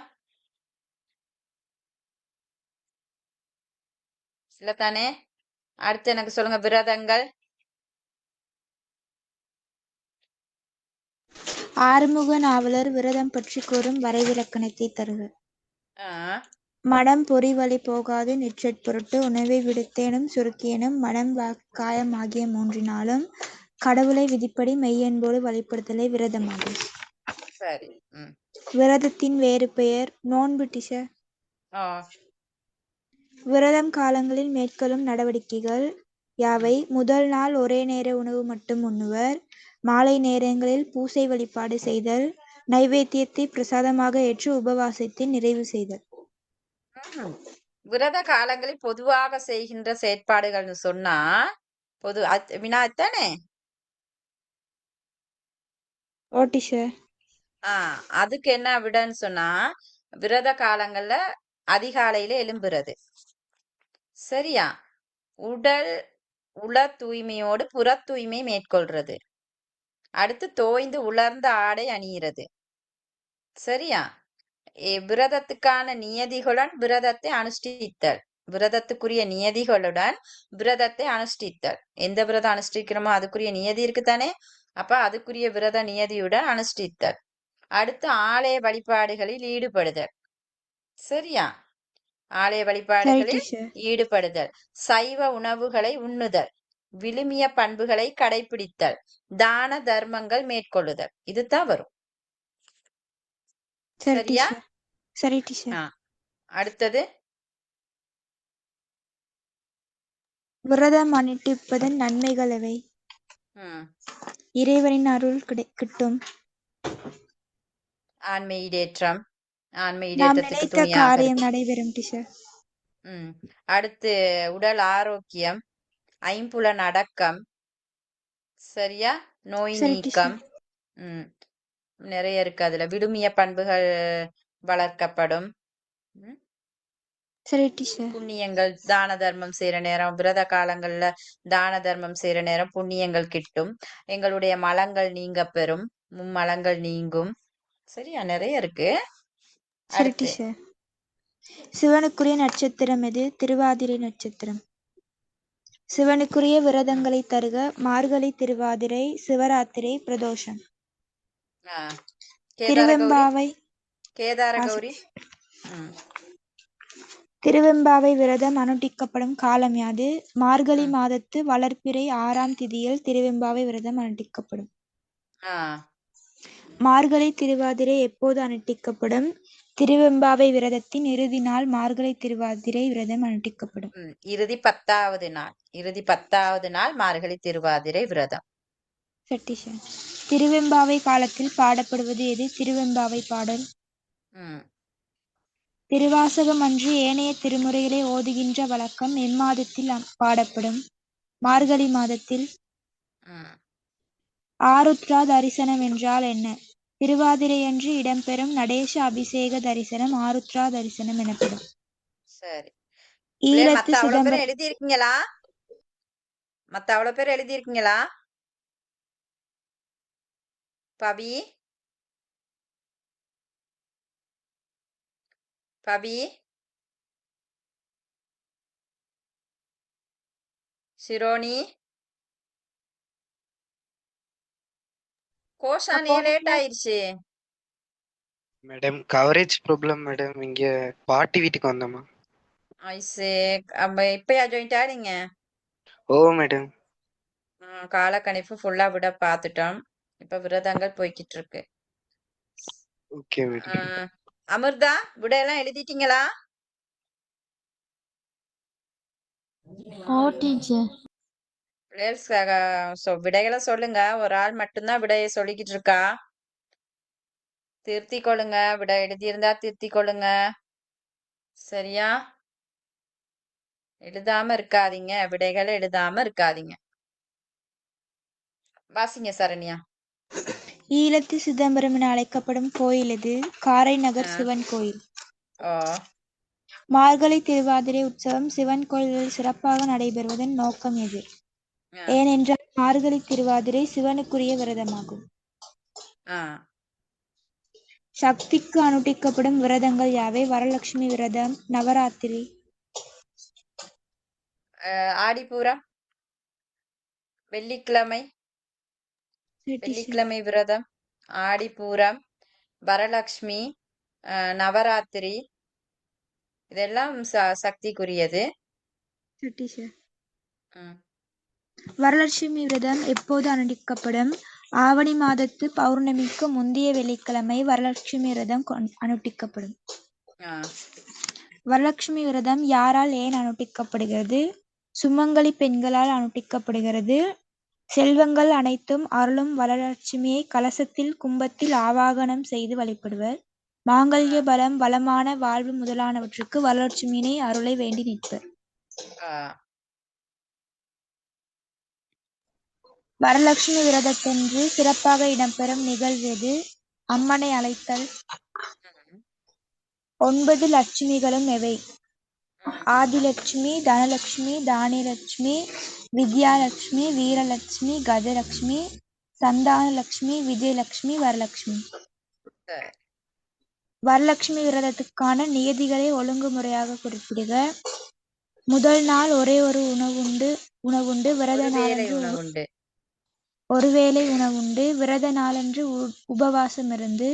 இல்ல தானே? அடுத்து எனக்கு சொல்லுங்க, விரதங்கள். ஆறுமுக நாவலர் விரதம் பற்றி கூறும் வரைவிலக்கணத்தை தருக. மடம் பொறி வழி போகாது நிற்றற்பொருட்டு உணவை விடுத்தேனும் சுருக்கியேனும் மனம் காயம் ஆகிய 3 கடவுளை விதிப்படி மெய்யன்போடு வழிபடுத்தலே விரதமாகும். சரி. விரதத்தின் வேறு பெயர் நோன்பு டீச்சர். விரதம் காலங்களில் மேற்கொள்ளும் நடவடிக்கைகள் யாவை? முதல் நாள் ஒரே நேர உணவு மட்டும் உண்ணுவர். மாலை நேரங்களில் பூசை வழிபாடு செய்தல். நைவேத்தியத்தை பிரசாதமாக ஏற்று உபவாசத்தை நிறைவு செய்தல். விரத காலங்களில் பொதுவாக செய்கின்ற செயற்பாடுகள்னு சொன்னா வினா தானே? அதுக்கு என்ன விடன்னு சொன்னா, விரத காலங்கள்ல அதிகாலையில எழும்புறது. சரியா? உள தூய்மையோடு புற தூய்மை மேற்கொள்றது. அடுத்து தோய்ந்து உலர்ந்த ஆடை அணியிறது. சரியா? விரதத்துக்கான நியதிகளுடன் விரதத்தை அனுஷ்டித்தல். விரதத்துக்குரிய நியதிகளுடன் விரதத்தை அனுஷ்டித்தல். எந்த விரதம் அனுஷ்டிக்கிறோமோ அதுக்குரிய நியதி இருக்குதானே, அப்ப அதுக்குரிய விரத நியதியுடன் அனுஷ்டித்தல். அடுத்து ஆலய வழிபாடுகளில் ஈடுபடுதல். சரியா? ஆலய சரி வழிபாடுகளில் டீச்சர். ஈடுபடுதல், சைவ உணவுகளை உண்ணுதல், விழுமிய பண்புகளை கடைபிடித்தல், தான தர்மங்கள் மேற்கொள்ளுதல். இதுதான் வரும். சரி சரியா? டீச்சர். சரி டீச்சர். அடுத்தது விரதம் அனுஷ்டிப்பதன் நன்மைகள் எவை? ம், இறைவனின் அருள் கிட்டும். ஆன்ம ஈடேற்றம், ஆன்ம நாம் ஈடேற்றத்துக்கு நினைத்த துணையாக காரியம் இருக்கு. நடைபெறும் டீச்சர். அடுத்து உடல் ஆரோக்கியம், ஐம்புலன் அடக்கம். சரியா? நோய் சரி நீக்கம். டீச்சர். ம் நிறைய இருக்கு அதுல. விழுமிய பண்புகள் வளர்க்கப்படும். ம், சரி டீச்சர். புண்ணியங்கள், தான தர்மம் செய்யற நேரம், விரத காலங்கள்ல தான தர்மம் செய்யற நேரம் புண்ணியங்கள் கிட்டும். எங்களுடைய மலங்கள் நீங்க பெறும், மும்மலங்கள் நீங்கும். சரியா? நிறைய இருக்கு. சரி அடுத்து டீச்சர். சிவனுக்குரிய நட்சத்திரம் எது? திருவாதிரை நட்சத்திரம். சிவனுக்குரிய விரதங்களை தருக. மார்கழி, திருவாதிரை, சிவராத்திரி, பிரதோஷம். கேதார கௌரி, திருவெம்பாவை கேதார கௌரி. திருவெம்பாவை விரதம் அனுஷ்டிக்கப்படும் காலம் யாது? மார்கழி மாதத்து வளர்பிறை 6ஆம் திதியில் திருவெம்பாவை விரதம் அனுஷ்டிக்கப்படும். மார்கழி திருவாதிரை எப்போது அனுஷ்டிக்கப்படும்? திருவெம்பாவை விரதத்தின் இறுதி நாள் மார்கழி திருவாதிரை விரதம் அனுஷ்டிக்கப்படும். இறுதி 10வது நாள். இறுதி 10வது நாள் மார்கழி திருவாதிரை விரதம். சட்டீஷன். திருவெம்பாவை காலத்தில் பாடப்படுவது எது? திருவெம்பாவை பாடல். திருவாசகம் அன்றி ஏனைய திருமுறைகளை ஓதுகின்ற வழக்கம் எம்மாதத்தில் பாடப்படும்? மார்கழி மாதத்தில். ஆருத்ரா தரிசனம் என்றால் என்ன? திருவாதிரையன்று இடம்பெறும் நடேச அபிஷேக தரிசனம் ஆருத்ரா தரிசனம் எனப்படும். சரி. ஈழத்து மத்த அவ்வளவு பேர் சிதம்பரம் எழுதியிருக்கீங்களா? மத்த அவ்வளவு பேர் எழுதியிருக்கீங்களா? பவி, பவி, சிரோனி, கோஷானே லேட் ஆயிருச்சு. Madam coverage problem madam. இங்க பாட்டி வீட்டுக்கு வந்தோமா. இப்பயா ஜாயிண்ட் ஆனீங்க? ஓ மேடம். கால கணிப்பு ஃபுல்லா விட பாத்துட்டோம். இப்ப விரதங்கள் போய்கிட்டு இருக்கு. Okay madam. அமிர்தா, விட எல்லாம் எழுதிட்டீங்களா? ஓ டீச்சர். விடைகளை சொல்லுங்க. ஒரு ஆள் மட்டும்தான் விடையை சொல்லிக்கிட்டு இருக்கா. திருத்தி கொள்ளுங்க. விடை எழுதியிருந்தா திருத்தி கொள்ளுங்க. சரியா? எழுதாம இருக்காதீங்க. விடைகளை எழுதாம இருக்காதீங்க. வாசிங்க சரண்யா. ஈழத்து சிதம்பரம் என அழைக்கப்படும் கோயில் எது? காரைநகர் சிவன் கோயில். மார்கழி திருவாதிரை உற்சவம் சிவன் கோயில்களில் சிறப்பாக நடைபெறுவதன் நோக்கம் எது? ஏனென்றால் மார்கழி திருவாதிரை சிவனுக்குரிய விரதமாகும். சக்திக்கு அனுஷ்டிக்கப்படும் விரதங்கள் யாவை? வரலட்சுமி விரதம், நவராத்திரி. ஆடிப்பூரம், வெள்ளிக்கிழமை, வெள்ளிக்கிழமை விரதம், ஆடிப்பூரம், வரலட்சுமி, நவராத்திரி, இதெல்லாம் சக்திக்குரியது. வரலட்சுமி விரதம் எப்போது அனுஷ்டிக்கப்படும்? ஆவணி மாதத்து பௌர்ணமிக்கு முந்தைய வெள்ளிக்கிழமை வரலட்சுமி விரதம் அனுஷ்டிக்கப்படும். வரலட்சுமி விரதம் யாரால் ஏன் அனுஷ்டிக்கப்படுகிறது? சுமங்கலி பெண்களால் அனுஷ்டிக்கப்படுகிறது. செல்வங்கள் அனைத்தும் அருளும் வரலட்சுமியை கலசத்தில் கும்பத்தில் ஆவாகனம் செய்து வழிபடுவர். மாங்கல்ய பலம், வளமான வாழ்வு முதலானவற்றுக்கு வரலட்சுமியினை அருளை வேண்டி நிற்பர். வரலட்சுமி விரதத்தன்று சிறப்பாக இடம்பெறும் நிகழ்வு எது? அம்மனை அழைத்தல். 9 லட்சுமிகளும் எவை? ஆதிலட்சுமி, தனலட்சுமி, தானியலட்சுமி, வித்யாலட்சுமி, வீரலட்சுமி, கஜலட்சுமி, சந்தானலட்சுமி, விஜயலட்சுமி, வரலட்சுமி. வரலட்சுமி விரதத்துக்கான நியதிகளை ஒழுங்குமுறையாக குறிப்பிடுக. முதல் நாள் ஒரே ஒரு உணவுண்டு. விரத நாளன்று ஒருவேளை உணவுண்டு விரத நாளன்று உபவாசமிருந்து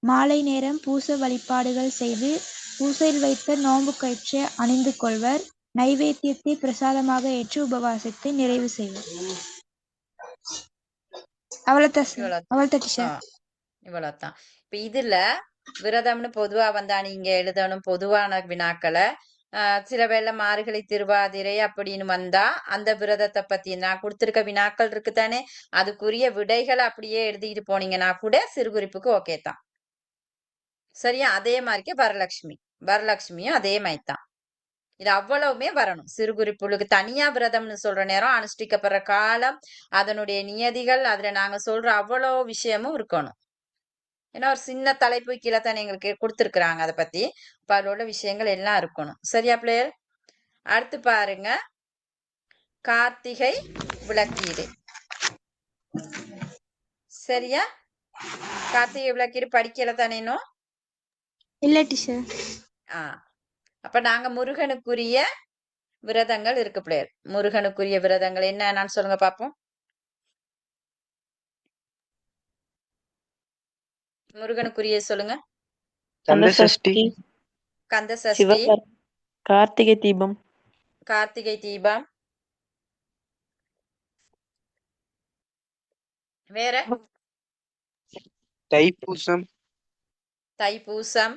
மாலை நேரம் பூச வழிபாடுகள் செய்து பூசையில் வைத்த நோன்பு கயிற்றை அணிந்து கொள்வர். நைவேத்தியத்தை பிரசாதமாக ஏற்று உபவாசத்தை நிறைவு செய்வர். அவ்வளோதான் சார். இவ்வளோ அவ்வளோதான் ஆ டீச்சர். இவ்வளவுதான். இப்ப இதுல விரதம்னு பொதுவா வந்தா நீங்க எழுதணும் பொதுவான வினாக்களை. சில வேளை மார்கழி திருவாதிரை அப்படின்னு வந்தா அந்த விரதத்தை பத்தி நான் கொடுத்திருக்க வினாக்கள் இருக்குதானே, அதுக்குரிய விடைகளை அப்படியே எழுதிட்டு போனீங்கன்னா கூட சிறுகுறிப்புக்கு ஓகே தான். சரியா? அதே மாதிரிக்கே வரலட்சுமியும் அதே மாதிரி தான். இது அவ்வளவுமே வரணும். சிறுகுறிப்புகளுக்கு தனியா விரதம்னு சொல்ற நேரம், அனுஷ்டிக்கப்படுற காலம், அதனுடைய நியதிகள், அதுல நாங்க சொல்ற அவ்வளோ விஷயமும் இருக்கணும். ஏன்னா ஒரு சின்ன தலைப்பு கீழே தானே எங்களுக்கு கொடுத்துருக்குறாங்க அதை பத்தி. அப்ப அதில் உள்ள விஷயங்கள் எல்லாம் இருக்கணும். சரியா பிள்ளையர்? அடுத்து பாருங்க, கார்த்திகை விளக்கீடு. சரியா? கார்த்திகை விளக்கீடு படிக்கல தானே இன்னும்? இல்லை டீச்சர். ஆ அப்ப நாங்க முருகனுக்குரிய விரதங்கள் இருக்கு பிள்ளையர். முருகனுக்குரிய விரதங்கள் என்னன்னு சொல்லுங்க பாப்போம். முருகனுக்குரிய சொல்லுங்க. கந்த சஷ்டி, கந்த சஷ்டி, கார்த்திகை தீபம், கார்த்திகை தீபம், வேற தைப்பூசம், தைப்பூசம்,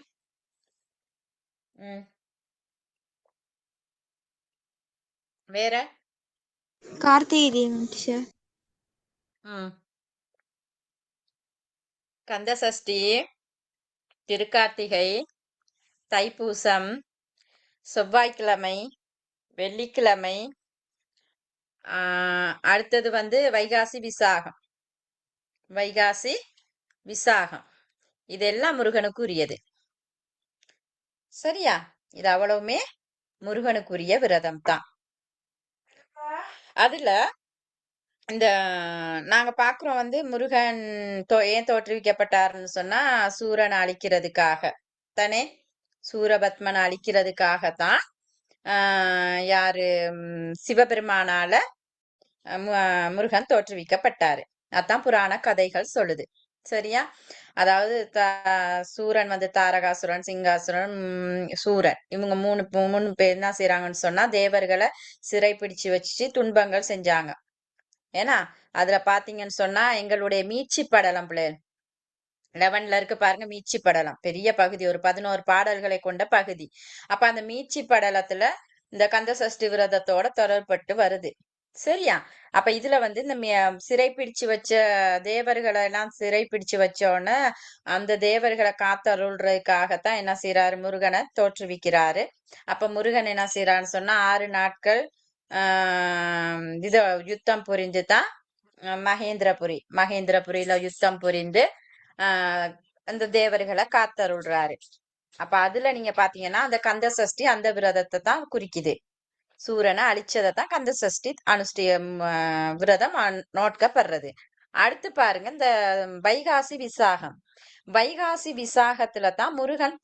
வேற கார்த்திகை தீபம் டீச்சர். கந்த சஷ்டி, திருக்கார்த்திகை, தைப்பூசம், செவ்வாய்க்கிழமை, வெள்ளிக்கிழமை, அடுத்தது வந்து வைகாசி விசாகம். வைகாசி விசாகம் இதெல்லாம் முருகனுக்கு உரியது. சரியா? இது அவ்வளவுமே முருகனுக்குரிய விரதம் தான். அதுல இந்த நாங்க பாக்குறோம் வந்து முருகன் ஏன் தோற்றுவிக்கப்பட்டாருன்னு சொன்னா சூரனை அழிக்கிறதுக்காக தானே, சூரபத்மனை அழிக்கிறதுக்காகத்தான் யாரு சிவபெருமானால முருகன் தோற்றுவிக்கப்பட்டாரு. அதான் புராண கதைகள் சொல்லுது. சரியா? அதாவது சூரன் வந்து தாரகாசுரன், சிங்காசுரன், சூரன் இவங்க மூணு பேர் என்ன செய்யறாங்கன்னு சொன்னா தேவர்களை சிறை பிடிச்சு வச்சு துன்பங்கள் செஞ்சாங்க. ஏன்னா அதுல பாத்தீங்கன்னு சொன்னா எங்களுடைய மீட்சி படலம் பிள்ளைகள் 11ல இருக்கு பாருங்க. மீட்சி படலம் பெரிய பகுதி, ஒரு 11 பாடல்களை கொண்ட பகுதி. அப்ப அந்த மீட்சி படலத்துல இந்த கந்த சஷ்டி விரதத்தோட தொடர்பட்டு வருது. சரியா? அப்ப இதுல வந்து இந்த சிறை பிடிச்சு வச்ச தேவர்களை எல்லாம் சிறை பிடிச்சு வச்சோன்னு அந்த தேவர்களை காத்தருள்றதுக்காகத்தான் என்ன செய்யறாரு, முருகனை தோற்றுவிக்கிறாரு. அப்ப முருகன் என்ன செய்யறாருன்னு சொன்னா 6 நாட்கள் இது யுத்தம் புரிஞ்சுதான் மகேந்திரபுரியில யுத்தம் புரிந்து அந்த தேவர்களை காத்தருள்றாரு. அப்ப அதுல நீங்க பாத்தீங்கன்னா அந்த கந்த சஷ்டி அந்த விரதத்தை தான் குறிக்குது. சூரனை அழிச்சதை தான் கந்த சஷ்டி அனுஷ்டிய விரதம் நோட்கப்படுறது. அடுத்து பாருங்க இந்த வைகாசி விசாகம். வைகாசி விசாகத்துல தான் முருகன்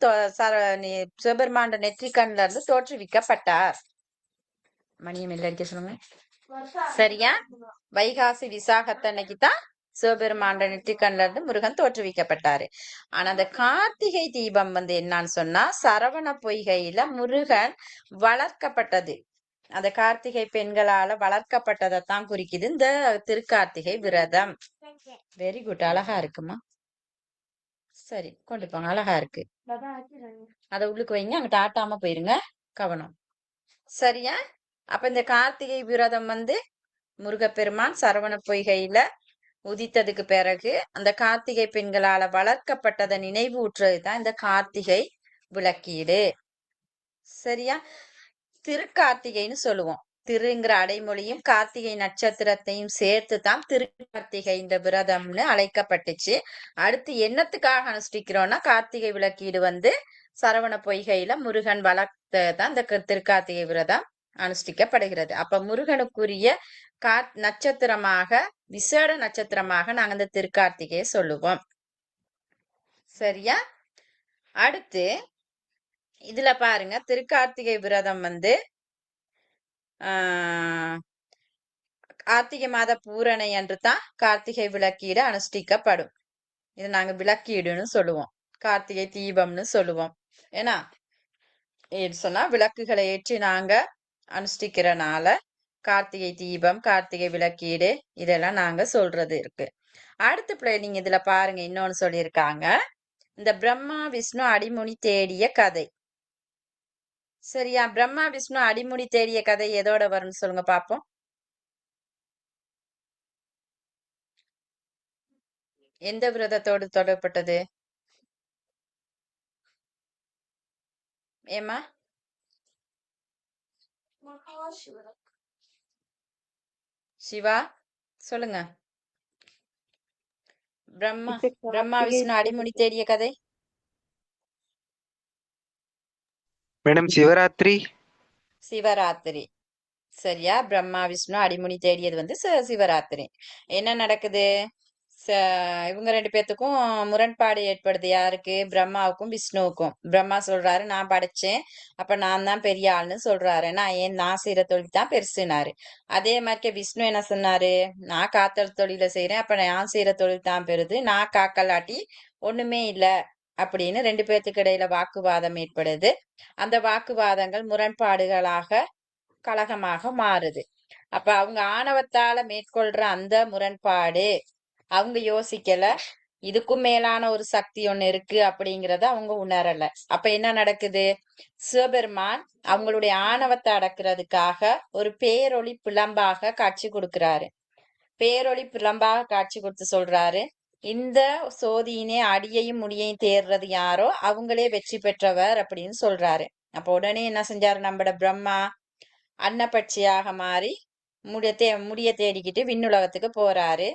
சிவபெருமாண்ட நெற்றிக்கண்ல இருந்து தோற்றுவிக்கப்பட்டார். மணியம் இல்ல அடிக்க சொல்லுங்க. சரியா? வைகாசி விசாகத்தன்னைக்கு தான் சிவபெருமாண்ட நெற்றிக்கண்ல இருந்து முருகன் தோற்றுவிக்கப்பட்டாரு. ஆனா அந்த கார்த்திகை தீபம் வந்து என்னன்னு சொன்னா சரவண பொய்கையில முருகன் வளர்க்கப்பட்டது. அந்த கார்த்திகை பெண்களால வளர்க்கப்பட்டதைத்தான் குறிக்குது இந்த திருக்கார்த்திகை விரதம். வெரி குட், அழகா இருக்குமா? சரி, கொண்டு போங்க, அழகா இருக்கு. அத உள்ளுக்கு வைங்க, அங்கிட்ட ஆட்டாம போயிருங்க, கவனம். சரியா? அப்ப இந்த கார்த்திகை விரதம் வந்து முருகப்பெருமான் சரவண பொய்கையில உதித்ததுக்கு பிறகு அந்த கார்த்திகை பெண்களால வளர்க்கப்பட்டதை நினைவு ஊற்றுறதுதான் இந்த கார்த்திகை விளக்கீடு. சரியா? திருக்கார்த்திகைன்னு சொல்லுவோம். திருங்கிற அடைமொழியும் கார்த்திகை நட்சத்திரத்தையும் சேர்த்து தான் திருக்கார்த்திகை இந்த விரதம்னு அழைக்கப்பட்டுச்சு. அடுத்து என்னத்துக்காக அனுஷ்டிக்கிறோம்னா கார்த்திகை விளக்கீடு வந்து சரவண பொய்கையில முருகன் வளர்த்ததான் இந்த திருக்கார்த்திகை விரதம் அனுஷ்டிக்கப்படுகிறது. அப்ப முருகனுக்குரிய நட்சத்திரமாக விசேட நட்சத்திரமாக நாங்க இந்த திருக்கார்த்திகையை சொல்லுவோம். சரியா? அடுத்து இதுல பாருங்க திருக்கார்த்திகை விரதம் வந்து கார்த்திகை மாத பூரணை அன்று தான் கார்த்திகை விளக்கீடு அனுஷ்டிக்கப்படும். இது நாங்க விளக்கீடுன்னு சொல்லுவோம், கார்த்திகை தீபம்னு சொல்லுவோம். ஏன்னா ஏன்னு சொன்னா விளக்குகளை ஏற்றி நாங்க அனுஷ்டிக்கிறனால கார்த்திகை தீபம், கார்த்திகை விளக்கீடு இதெல்லாம் நாங்க சொல்றது இருக்கு. அடுத்த பிள்ளை நீங்க இதுல பாருங்க, இன்னொன்னு சொல்லியிருக்காங்க, இந்த பிரம்மா விஷ்ணு அடிமுனி தேடிய கதை. சரியா? பிரம்மா விஷ்ணு அடிமுடி தேடிய கதை எதோட வரும்னு சொல்லுங்க பாப்போம். எந்த விரதத்தோடு தொடர்பட்டது? ஏமா சிவா சொல்லுங்க. பிரம்மா டீச்சர் பிரம்மா கார்த்திகை விஷ்ணு அடிமுடி தேடிய கதை. மேடம் சிவராத்திரி. சிவராத்திரி. சரியா? பிரம்மா விஷ்ணு அடிமுடி தேடியது வந்து சிவராத்திரி. என்ன நடக்குது? இவங்க ரெண்டு பேத்துக்கும் முரண்பாடு ஏற்படுது. யாருக்கு? பிரம்மாவுக்கும் விஷ்ணுவுக்கும். பிரம்மா சொல்றாரு, நான் படைச்சேன், அப்ப நான் தான் பெரிய ஆள்னு சொல்றாரு. நான் செய்யற தொழில் தான் பெருசுனாரு. அதே மாதிரி விஷ்ணு என்ன சொன்னாரு, நான் காத்தல் தொழில செய்யறேன், அப்ப நான் செய்யற தொழில் தான் பெருது, நான் காக்கலாட்டி ஒண்ணுமே இல்ல அப்படின்னு ரெண்டு பேர்த்துக்கு இடையில வாக்குவாதம் ஏற்படுது. அந்த வாக்குவாதங்கள் முரண்பாடுகளாக கலகமாக மாறுது. அப்ப அவங்க ஆணவத்தால மேற்கொள்ற அந்த முரண்பாடு, அவங்க யோசிக்கல இதுக்கும் மேலான ஒரு சக்தி ஒண்ணு இருக்கு அப்படிங்கறத அவங்க உணரல. அப்ப என்ன நடக்குது? சிவபெருமான் அவங்களுடைய ஆணவத்தை அடக்குறதுக்காக ஒரு பேரொளி பிளம்பாக காட்சி கொடுக்கிறாரு. பேரொளி பிளம்பாக காட்சி கொடுத்து சொல்றாரு, இந்த சோதியினே அடியையும் முடியையும் தேர்றது யாரோ அவங்களே வெற்றி பெற்றவர் அப்படின்னு சொல்றாரு. அப்ப உடனே என்ன செஞ்சாரு நம்மட பிரம்மா? அன்னப்பட்சியாக மாறி முடிய தேடிக்கிட்டு விண்ணுலகத்துக்கு போறாரு.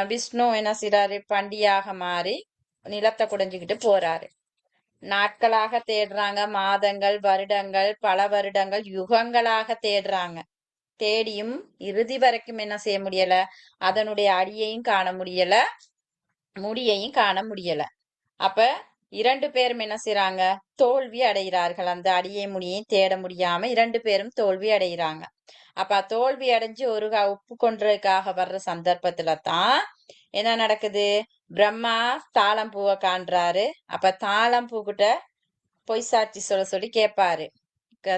விஷ்ணு என்ன செய்றாரு? பண்டியாக மாறி நிலத்தை குடைஞ்சுக்கிட்டு போறாரு. நாட்களாக தேடுறாங்க, மாதங்கள், வருடங்கள், பல வருடங்கள், யுகங்களாக தேடுறாங்க. தேடியும் இறுதி வரைக்கும் என்ன செய்ய முடியல? அதனுடைய அடியையும் காண முடியல, முடியையும் காண முடியல. அப்ப இரண்டு பேரும் என்ன செய்றாங்க? தோல்வி அடைகிறார்கள். அந்த அடியை முடியை தேட முடியாம இரண்டு பேரும் தோல்வி அடைகிறாங்க. அப்ப தோல்வி அடைஞ்சு ஒரு உப்பு கொன்றதுக்காக வர்ற சந்தர்ப்பத்துல தான் என்ன நடக்குது? பிரம்மா தாளம்பூவை காண்றாரு. அப்ப தாளம்பூ கிட்ட பொய் சாட்சி சொல்ல சொல்லி கேட்பாரு.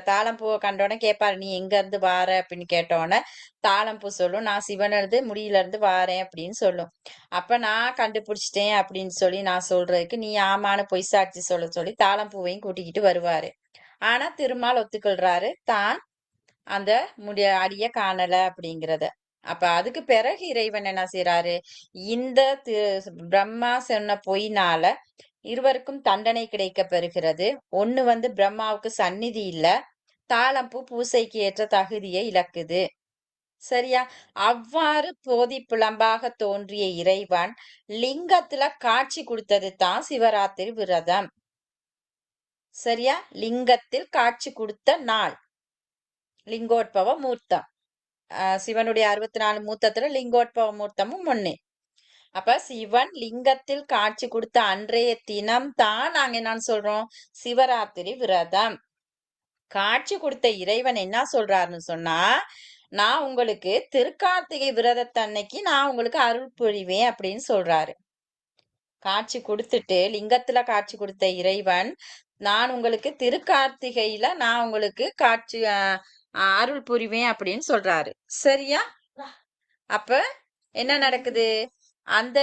தாளம்பூவை கண்டோடனே கேட்பாரு, நீ எங்க இருந்து வார அப்படின்னு கேட்டோடனே தாளம்பூ சொல்லும், நான் சிவனது முடியில இருந்து வாரேன் அப்படின்னு சொல்லும். அப்ப நான் கண்டுபிடிச்சிட்டேன் அப்படின்னு சொல்லி நான் சொல்றதுக்கு நீ ஆமான பொய் சாட்சி சொல்ல சொல்லி தாளம்பூவையும் கூட்டிக்கிட்டு வருவாரு. ஆனா திருமால் ஒத்துக்கொள்றாரு தான் அந்த அடிய காணல அப்படிங்கிறத. அப்ப அதுக்கு பிறகு இறைவன் என்ன செய்யறாரு? இந்த பிரம்மா சொன்ன பொய்னால இருவருக்கும் தண்டனை கிடைக்க பெறுகிறது. ஒண்ணு வந்து பிரம்மாவுக்கு சந்நிதி இல்ல, தாளம்பூ பூசைக்கு ஏற்ற தகுதியை இழக்குது. சரியா? அவ்வாறு போதி புலம்பாக தோன்றிய இறைவன் லிங்கத்துல காட்சி கொடுத்தது தான் சிவராத்திரி விரதம். சரியா? லிங்கத்தில் காட்சி கொடுத்த நாள் லிங்கோத்பவ மூர்த்தம். சிவனுடைய 64 மூர்த்தத்துல லிங்கோத்பவ மூர்த்தமும் ஒண்ணு. அப்ப சிவன் லிங்கத்தில் காட்சி கொடுத்த அன்றைய தினம் தான் நாங்க என்னன்னு சொல்றோம்? சிவராத்திரி விரதம். காட்சி கொடுத்த இறைவன் என்ன சொல்றாருன்னு சொன்னா, நான் உங்களுக்கு திருக்கார்த்திகை விரதத்தன்னைக்கு நான் உங்களுக்கு அருள் புரிவேன் அப்படின்னு சொல்றாரு. காட்சி கொடுத்துட்டு லிங்கத்துல காட்சி கொடுத்த இறைவன், நான் உங்களுக்கு திருக்கார்த்திகையில நான் உங்களுக்கு காட்சி அருள் புரிவேன் அப்படின்னு சொல்றாரு. சரியா? அப்ப என்ன நடக்குது? அந்த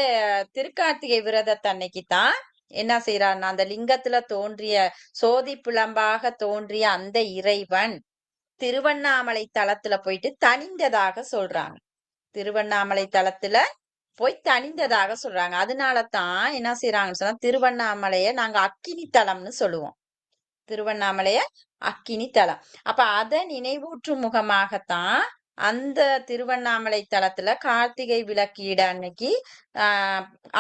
திருக்கார்த்திகை விரதத்தன்னைக்கு தான் என்ன செய்யறாருன்னா, அந்த லிங்கத்துல தோன்றிய சோதி புலம்பாக தோன்றிய அந்த இறைவன் திருவண்ணாமலை தலத்துல போயிட்டு தனிந்ததாக சொல்றாங்க. திருவண்ணாமலை தலத்துல போய் தனிந்ததாக சொல்றாங்க. அதனாலதான் என்ன செய்யறாங்கன்னு சொன்னா, திருவண்ணாமலைய நாங்க அக்கினி தலம்னு சொல்லுவோம். திருவண்ணாமலைய அக்கினி தலம். அப்ப அதை நினைவூற்றும் முகமாகத்தான் அந்த திருவண்ணாமலை தலத்துல கார்த்திகை விளக்கீடு அன்னைக்கு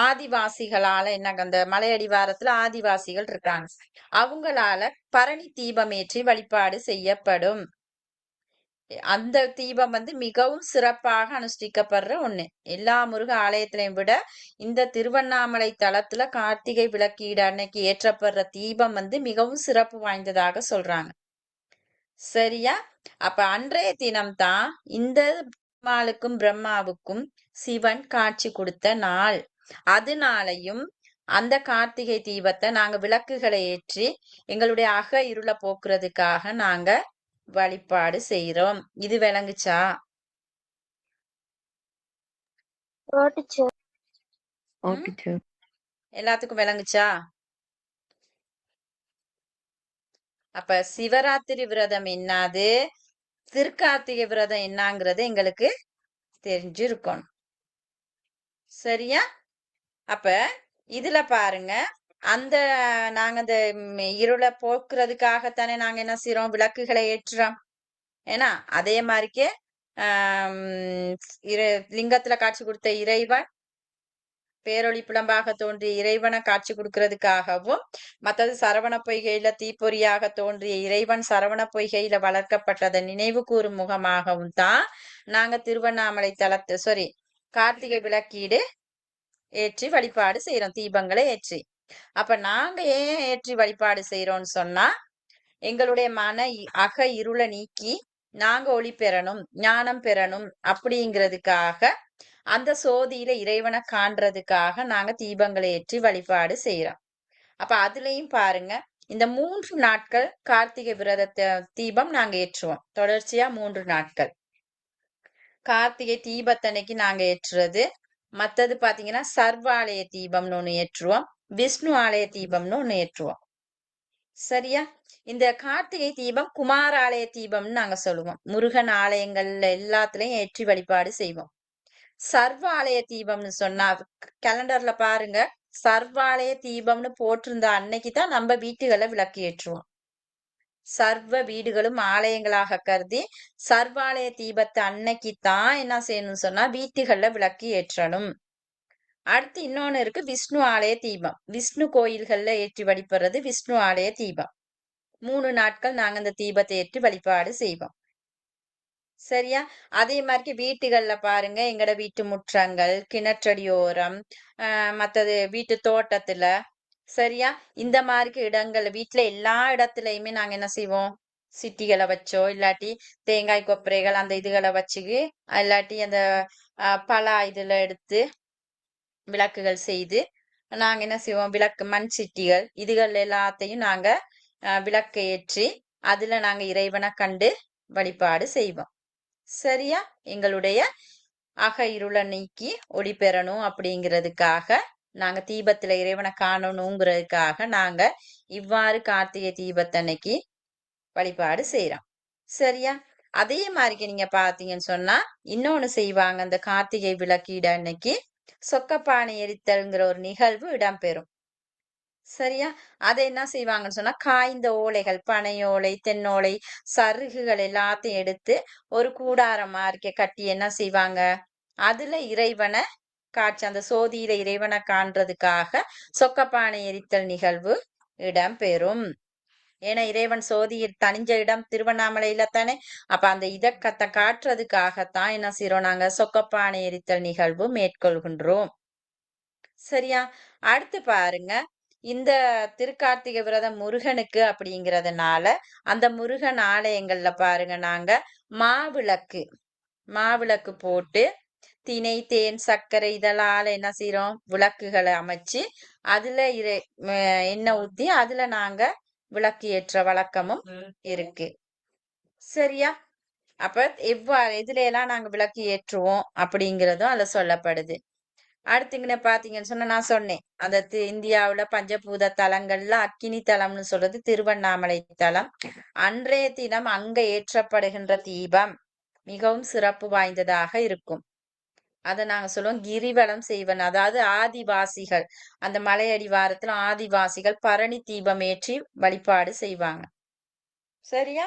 ஆதிவாசிகளால என்ன, அந்த மலையடிவாரத்துல ஆதிவாசிகள் இருக்காங்க, அவங்களால பரணி தீபம் ஏற்றி வழிபாடு செய்யப்படும். அந்த தீபம் வந்து மிகவும் சிறப்பாக அனுஷ்டிக்கப்படுற ஒண்ணு. எல்லா முருக ஆலயத்திலையும் விட இந்த திருவண்ணாமலை தலத்துல கார்த்திகை விளக்கீடு அன்னைக்கு ஏற்றப்படுற தீபம் வந்து மிகவும் சிறப்பு வாய்ந்ததாக சொல்றாங்க. சரியா? அப்ப அன்றைய தினம்தான் இந்த பெருமாளுக்கும் பிரம்மாவுக்கும் சிவன் காட்சி கொடுத்த நாள். அதனாலையும் அந்த கார்த்திகை தீபத்தை நாங்க விளக்குகளை ஏற்றி எங்களுடைய அக இருள போக்குறதுக்காக நாங்க வழிபாடு செய்யறோம். இது விளங்குச்சா? ஓ டீச்சர். ஓ ம்? டீச்சர். எல்லாத்துக்கும் விளங்குச்சா? அப்ப சிவராத்திரி விரதம் என்னாது, திருக்கார்த்திகை விரதம் என்னங்கிறது எங்களுக்கு தெரிஞ்சிருக்கணும். சரியா? அப்ப இதுல பாருங்க, அந்த நாங்க அந்த இருளை போக்குறதுக்காகத்தானே நாங்க என்ன செய்யறோம், விளக்குகளை ஏற்றுறோம். ஏன்னா அதே மாதிரிக்கே லிங்கத்துல காட்சி கொடுத்த இறைவன் பேரொளி பிளம்பாக தோன்றிய இறைவனை காட்சி கொடுக்கறதுக்காகவும், மற்றது சரவண பொய்கையில தீப்பொறியாக தோன்றிய இறைவன் சரவண பொய்கையில வளர்க்கப்பட்டதை நினைவு கூறும் முகமாகவும் தான் நாங்க திருவண்ணாமலை தலத்து கார்த்திகை விளக்கீடு ஏற்றி வழிபாடு செய்யறோம், தீபங்களை ஏற்றி. அப்ப நாங்க ஏன் ஏற்றி வழிபாடு செய்யறோம்னு சொன்னா, எங்களுடைய அக இருளை நீக்கி நாங்க ஒளி பெறணும், ஞானம் பெறணும் அப்படிங்கிறதுக்காக, அந்த சோதியில இறைவனை காண்றதுக்காக நாங்க தீபங்களை ஏற்றி வழிபாடு செய்யறோம். அப்ப அதுலயும் பாருங்க, இந்த 3 நாட்கள் கார்த்திகை விரதத்தை தீபம் நாங்க ஏற்றுவோம். தொடர்ச்சியா 3 நாட்கள் கார்த்திகை தீபத்தன்னைக்கு நாங்க ஏற்றுறது. மத்தது பாத்தீங்கன்னா சர்வாலய தீபம்னு ஒண்ணு ஏற்றுவோம், விஷ்ணு ஆலய தீபம்னு ஒண்ணு ஏற்றுவோம். சரியா? இந்த கார்த்திகை தீபம் குமாராலய தீபம்னு நாங்க சொல்லுவோம். முருகன் ஆலயங்கள்ல எல்லாத்துலயும் ஏற்றி வழிபாடு செய்வோம். சர்வாலய தீபம்னு சொன்னா கேலண்டர்ல பாருங்க, சர்வாலய தீபம்னு போட்டிருந்த அன்னைக்கு தான் நம்ம வீட்டுகளை விளக்கு ஏற்றுவோம். சர்வ வீடுகளும் ஆலயங்களாக கருதி சர்வாலய தீபத்தை அன்னைக்கு தான் என்ன செய்யணும்னு சொன்னா வீட்டுகள்ல விளக்கு ஏற்றணும். அடுத்து இன்னொன்னு இருக்கு, விஷ்ணு ஆலய தீபம். விஷ்ணு கோயில்கள்ல ஏற்றி வழிபடுறது விஷ்ணு ஆலய தீபம். 3 நாட்கள் நாங்க அந்த தீபத்தை ஏற்றி வழிபாடு செய்வோம். சரியா? அதே மாதிரி வீட்டுகள்ல பாருங்க, எங்கட வீட்டு முற்றங்கள், கிணற்றடியோரம், மத்தது வீட்டு தோட்டத்துல, சரியா? இந்த மாதிரி இடங்கள் வீட்டுல எல்லா இடத்துலயுமே நாங்க என்ன செய்வோம், சிட்டிகளை வச்சோ இல்லாட்டி தேங்காய் கொப்பரைகள் அந்த இதுகளை வச்சுக்கு, இல்லாட்டி அந்த பலா இதுல எடுத்து விளக்குகள் செய்து நாங்க என்ன செய்வோம், விளக்கு மண் சிட்டிகள் இதுகள் எல்லாத்தையும் நாங்க விளக்கு ஏற்றி அதுல நாங்க இறைவனை கண்டு வழிபாடு செய்வோம். சரியா? எங்களுடைய அக இருளை நீக்கி ஒளி பெறணும் அப்படிங்கிறதுக்காக, நாங்க தீபத்துல இறைவனை காணணுங்கிறதுக்காக நாங்க இவ்வாறு கார்த்திகை தீபத்தன்னைக்கு வழிபாடு செய்யறோம். சரியா? அதே மாதிரிக்கு நீங்க பாத்தீங்கன்னு சொன்னா இன்னொன்னு செய்வாங்க, அந்த கார்த்திகை விளக்கீடு அன்னைக்கு சொக்கப்பானை எரித்தல்ங்கிற ஒரு நிகழ்வு இடம்பெறும். சரியா? அதை என்ன செய்வாங்கன்னு சொன்னா, காய்ந்த ஓலைகள், பனையோலை, தென்னோலை, சருகுகள் எல்லாத்தையும் எடுத்து ஒரு கூடாரம் மாதிரி கட்டி என்ன செய்வாங்க, அதுல இறைவனை காட்சி, அந்த சோதியில இறைவனை காண்றதுக்காக சொக்கப்பானை எரித்தல் நிகழ்வு இடம்பெறும். ஏன்னா இறைவன் சோதியில் தனிஞ்ச இடம் திருவண்ணாமலையில தானே. அப்ப அந்த இதை காட்டுறதுக்காகத்தான் என்ன செய்யறோம், நாங்க சொக்கப்பானை எரித்தல் நிகழ்வு மேற்கொள்கின்றோம். சரியா? அடுத்து பாருங்க, இந்த திருக்கார்த்திகை விரதம் முருகனுக்கு அப்படிங்கிறதுனால அந்த முருகன் ஆலயங்கள்ல பாருங்க, நாங்க மாவிளக்கு போட்டு திணை, தேன், சர்க்கரை இதெல்லாம் என்ன செய்யறோம், விளக்குகளை அமைச்சு அதுல எண்ணெய் ஊத்தி அதுல நாங்க விளக்கு ஏற்ற வழக்கமும் இருக்கு. சரியா? அப்ப இதுல எல்லாம் நாங்க விளக்கு ஏற்றுவோம் அப்படிங்கிறதும் அதுல சொல்லப்படுது. அடுத்துங்கன்னு பாத்தீங்கன்னு சொன்னா, நான் சொன்னேன் அந்த இந்தியாவுல பஞ்சபூத தலங்கள்ல அக்கினி தலம்னு சொல்றது திருவண்ணாமலை தலம். அன்றைய தினம் அங்க ஏற்றப்படுகின்ற தீபம் மிகவும் சிறப்பு வாய்ந்ததாக இருக்கும். அதை நாங்க சொல்லுவோம் கிரிவலம் செய்வன். அதாவது ஆதிவாசிகள், அந்த மலை அடிவாரத்துல ஆதிவாசிகள் பரணி தீபம் ஏற்றி வழிபாடு செய்வாங்க. சரியா?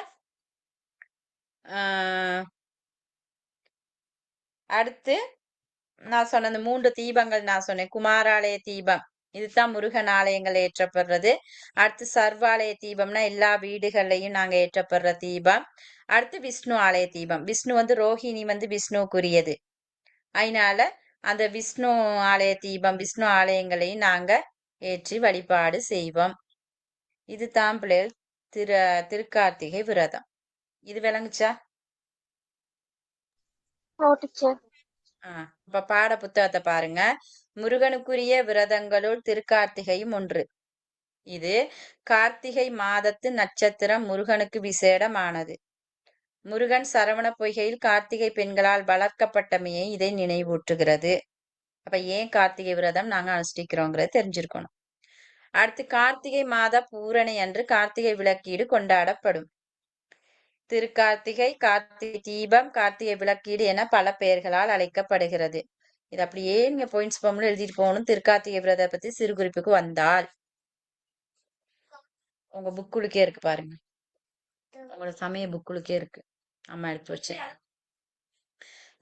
அடுத்து நான் சொன்ன அந்த 3 தீபங்கள் நான் சொன்னேன். குமாராலய தீபம் இதுதான் முருகன் ஆலயங்கள் ஏற்றப்படுறது. அடுத்து சர்வாலய தீபம்னா எல்லா வீடுகள்லையும் நாங்க ஏற்றப்படுற தீபம். அடுத்து விஷ்ணு ஆலய தீபம். விஷ்ணு ரோஹிணி விஷ்ணுக்குரியது. அதனால அந்த விஷ்ணு ஆலய தீபம், விஷ்ணு ஆலயங்களையும் நாங்க ஏற்றி வழிபாடு செய்வோம். இதுதான் பிள்ளைகள் திருக்கார்த்திகை விரதம். இது விளங்குச்சா? ஓ டீச்சர். இப்ப பாட புத்தகத்தை பாருங்க. முருகனுக்குரிய விரதங்களுள் திருக்கார்த்திகையும் ஒன்று. இது கார்த்திகை மாதத்து நட்சத்திரம் முருகனுக்கு விசேடமானது. முருகன் சரவண பொய்கையில் கார்த்திகை பெண்களால் வளர்க்கப்பட்டமையை இதை நினைவூட்டுகிறது. அப்ப ஏன் கார்த்திகை விரதம் நாங்க அனுஷ்டிக்கிறோங்கிறத தெரிஞ்சிருக்கணும். அடுத்து கார்த்திகை மாத பூரணி அன்று கார்த்திகை விளக்கீடு கொண்டாடப்படும். திருக்கார்த்திகை, கார்த்திகை தீபம், கார்த்திகை விளக்கீடு என பல பெயர்களால் அழைக்கப்படுகிறது. இது அப்படியே நீங்க பாயிண்ட்ஸ் ஃபார்ம்ல எழுதிட்டு போகணும். திருக்கார்த்திகை விரதத்தை பத்தி சிறு குறிப்புக்கு வந்தால் உங்க புக்குளுக்கே இருக்கு பாருங்க. உங்களோட சமய புக்குளுக்கே இருக்கு. அம்மா எடுத்து வச்சு.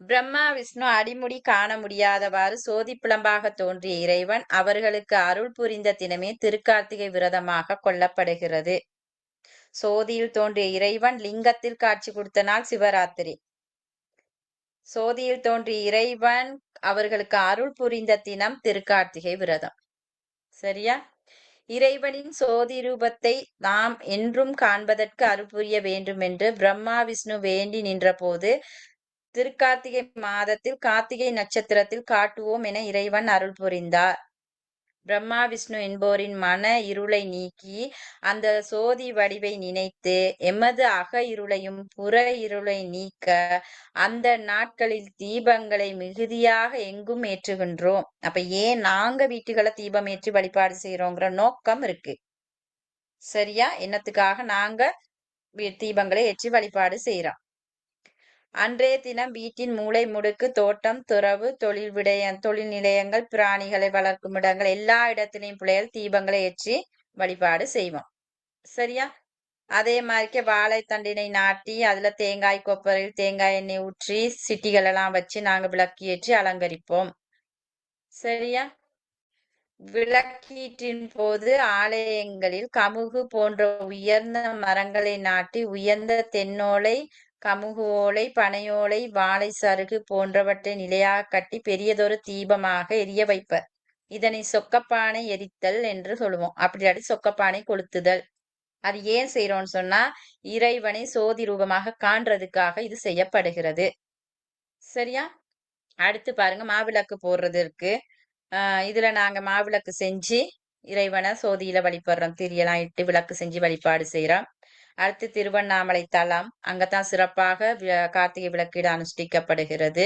பிரம்மா விஷ்ணு அடிமுடி காண முடியாதவாறு சோதி பிளம்பாக தோன்றிய இறைவன் அவர்களுக்கு அருள் புரிந்த தினமே திருக்கார்த்திகை விரதமாக கொள்ளப்படுகிறது. சோதியில் தோன்றிய இறைவன் லிங்கத்தில் காட்சி கொடுத்த நாள் சிவராத்திரி. சோதியில் தோன்றிய இறைவன் அவர்களுக்கு அருள் புரிந்த தினம் திருக்கார்த்திகை விரதம். சரியா? இறைவனின் சோதி ரூபத்தை நாம் என்றும் காண்பதற்கு அருள் புரிய வேண்டும் என்று பிரம்மா விஷ்ணு வேண்டி நின்றபோது திருக்கார்த்திகை மாதத்தில் கார்த்திகை நட்சத்திரத்தில் காட்டுவோம் என இறைவன் அருள் புரிந்தார். பிரம்மா விஷ்ணு என்போரின் மன இருளை நீக்கி அந்த சோதி வடிவை நினைத்து எமது அக இருளையும் புற இருளை நீக்க அந்த நாட்களில் தீபங்களை மிகுதியாக எங்கும் ஏற்றுகின்றோம். அப்ப ஏன் நாங்க வீட்டுகளை தீபம் ஏற்றி வழிபாடு செய்யறோங்கிற நோக்கம் இருக்கு. சரியா? என்னத்துக்காக நாங்க தீபங்களை ஏற்றி வழிபாடு செய்யறோம். அன்றைய தினம் வீட்டின் மூலை முடுக்கு, தோட்டம், துறவு, தொழில் நிலையங்கள், பிராணிகளை வளர்க்கும் இடங்கள் எல்லா இடத்திலையும் பிள்ளைகள் தீபங்களை ஏற்றி வழிபாடு செய்வோம். சரியா? அதே மாதிரி வாழைத்தண்டினை நாட்டி அதுல தேங்காய் கொப்பரையில் தேங்காய் எண்ணெய் ஊற்றி சிட்டிகள் எல்லாம் வச்சு நாங்க விளக்கு ஏற்றி அலங்கரிப்போம். சரியா? விளக்கீட்டின் போது ஆலயங்களில் கமுகு போன்ற உயர்ந்த மரங்களை நாட்டி உயர்ந்த தென்னோலை, கமுகு ஓலை, பனையோலை, வாழை சருகு போன்றவற்றை நிலையாக கட்டி பெரியதொரு தீபமாக எரிய வைப்பர். இதனை சொக்கப்பானை எரித்தல் என்று சொல்லுவோம். அப்படி சொக்கப்பானை கொளுத்துதல். அது ஏன் செய்யறோம்னு சொன்னா இறைவனை சோதி ரூபமாக காண்றதுக்காக இது செய்யப்படுகிறது. சரியா? அடுத்து பாருங்க, மாவிளக்கு போடுறது இருக்கு. இதுல நாங்க மாவிளக்கு செஞ்சு இறைவனை சோதியில வழிபடுறோம். திரியெல்லாம் இட்டு விளக்கு செஞ்சு வழிபாடு செய்யறோம். அடுத்து திருவண்ணாமலை தலம், அங்கதான் சிறப்பாக கார்த்திகை விளக்கீடு அனுஷ்டிக்கப்படுகிறது.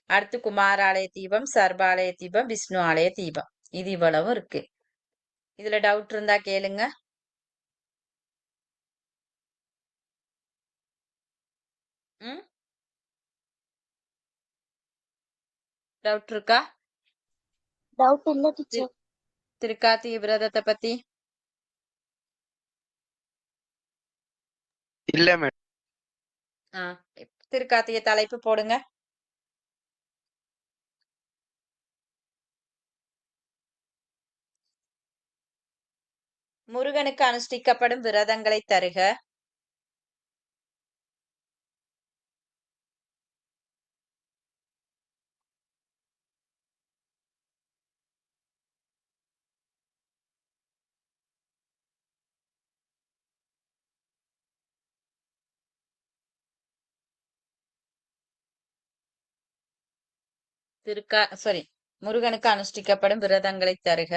அடுத்து குமாராலய தீபம், சர்பாலய தீபம், விஷ்ணு ஆலய தீபம். இது இவ்வளவும் இருக்கு. இதுல டவுட் இருந்தா கேளுங்க. டவுட் இருக்கா? டவுட் இல்ல டீச்சர். திருக்கார்த்திகை விரதத்தை பத்தி இல்ல மேடம். திருக்கார்த்திகை தலைப்பு போடுங்க. முருகனுக்கு அனுஷ்டிக்கப்படும் விரதங்களை தருக. முருகனுக்கு அனுஷ்டிக்கப்படும் விரதங்களை தருக.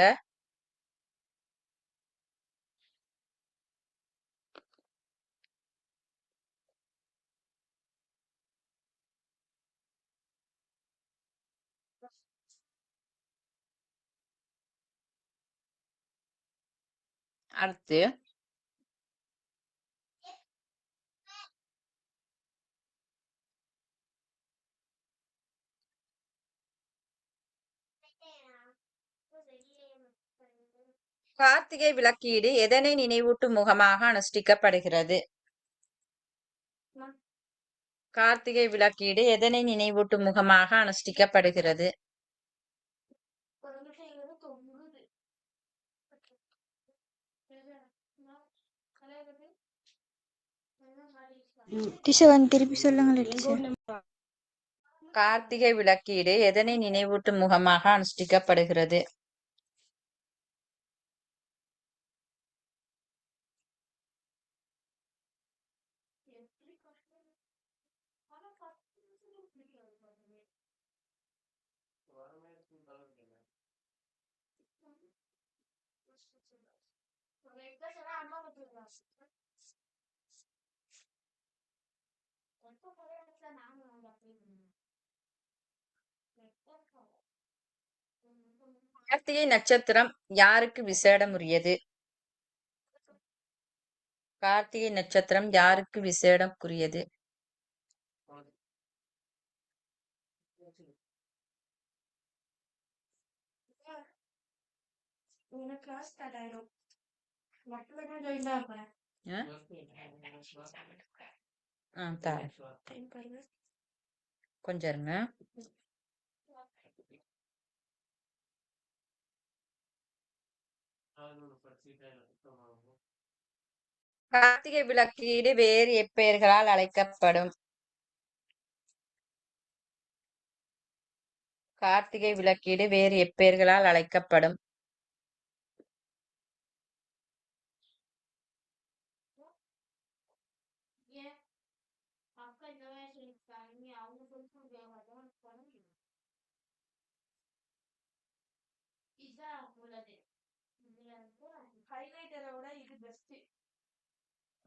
அடுத்து கார்த்திகை விளக்கீடு எதனை நினைவூட்டும் முகமாக அனுஷ்டிக்கப்படுகிறது? கார்த்திகை விளக்கீடு எதனை நினைவூட்டும் முகமாக அனுஷ்டிக்கப்படுகிறது? டீச்சர் திருப்பி சொல்லுங்களேன் டீச்சர். கார்த்திகை விளக்கீடு எதனை நினைவூட்டும் முகமாக அனுஷ்டிக்கப்படுகிறது? கார்த்திகை நட்சத்திரம் யாருக்கு விசேடமுரியது? கார்த்திகை நட்சத்திரம் யாருக்கு விசேடக்குரியது? தாரேன். கொஞ்சம் இருங்க. கார்த்திகை விளக்கீடு வேறு எப்பெயர்களால் அழைக்கப்படும்? கார்த்திகை விளக்கீடு வேறு எப்பெயர்களால் அழைக்கப்படும்?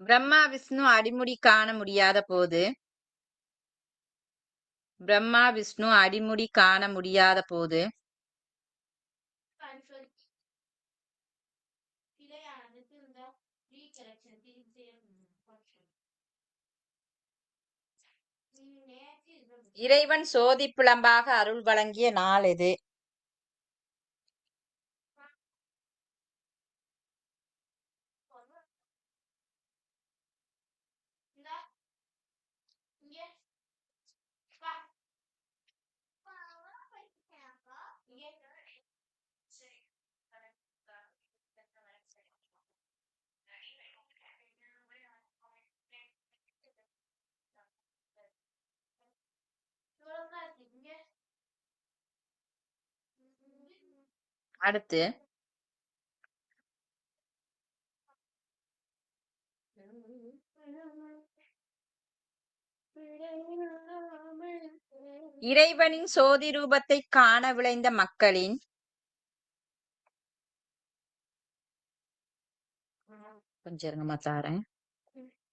பிரம்மா விஷ்ணு அடிமுடி காண முடியாத போது பிரம்மா விஷ்ணு அடிமுடி காண முடியாத போது இறைவன் சோதிப்புலம்பாக அருள் வழங்கிய நாள் எது? அடுத்து இறைவனின் சோதி ரூபத்தை காண விளைந்த மக்களின் கொஞ்சம் இருங்கம்மா தாரேன்.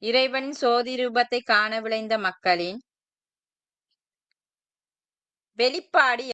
இறைவனின் சோதி ரூபத்தை காண விளைந்த மக்களின் வெளிப்பாடு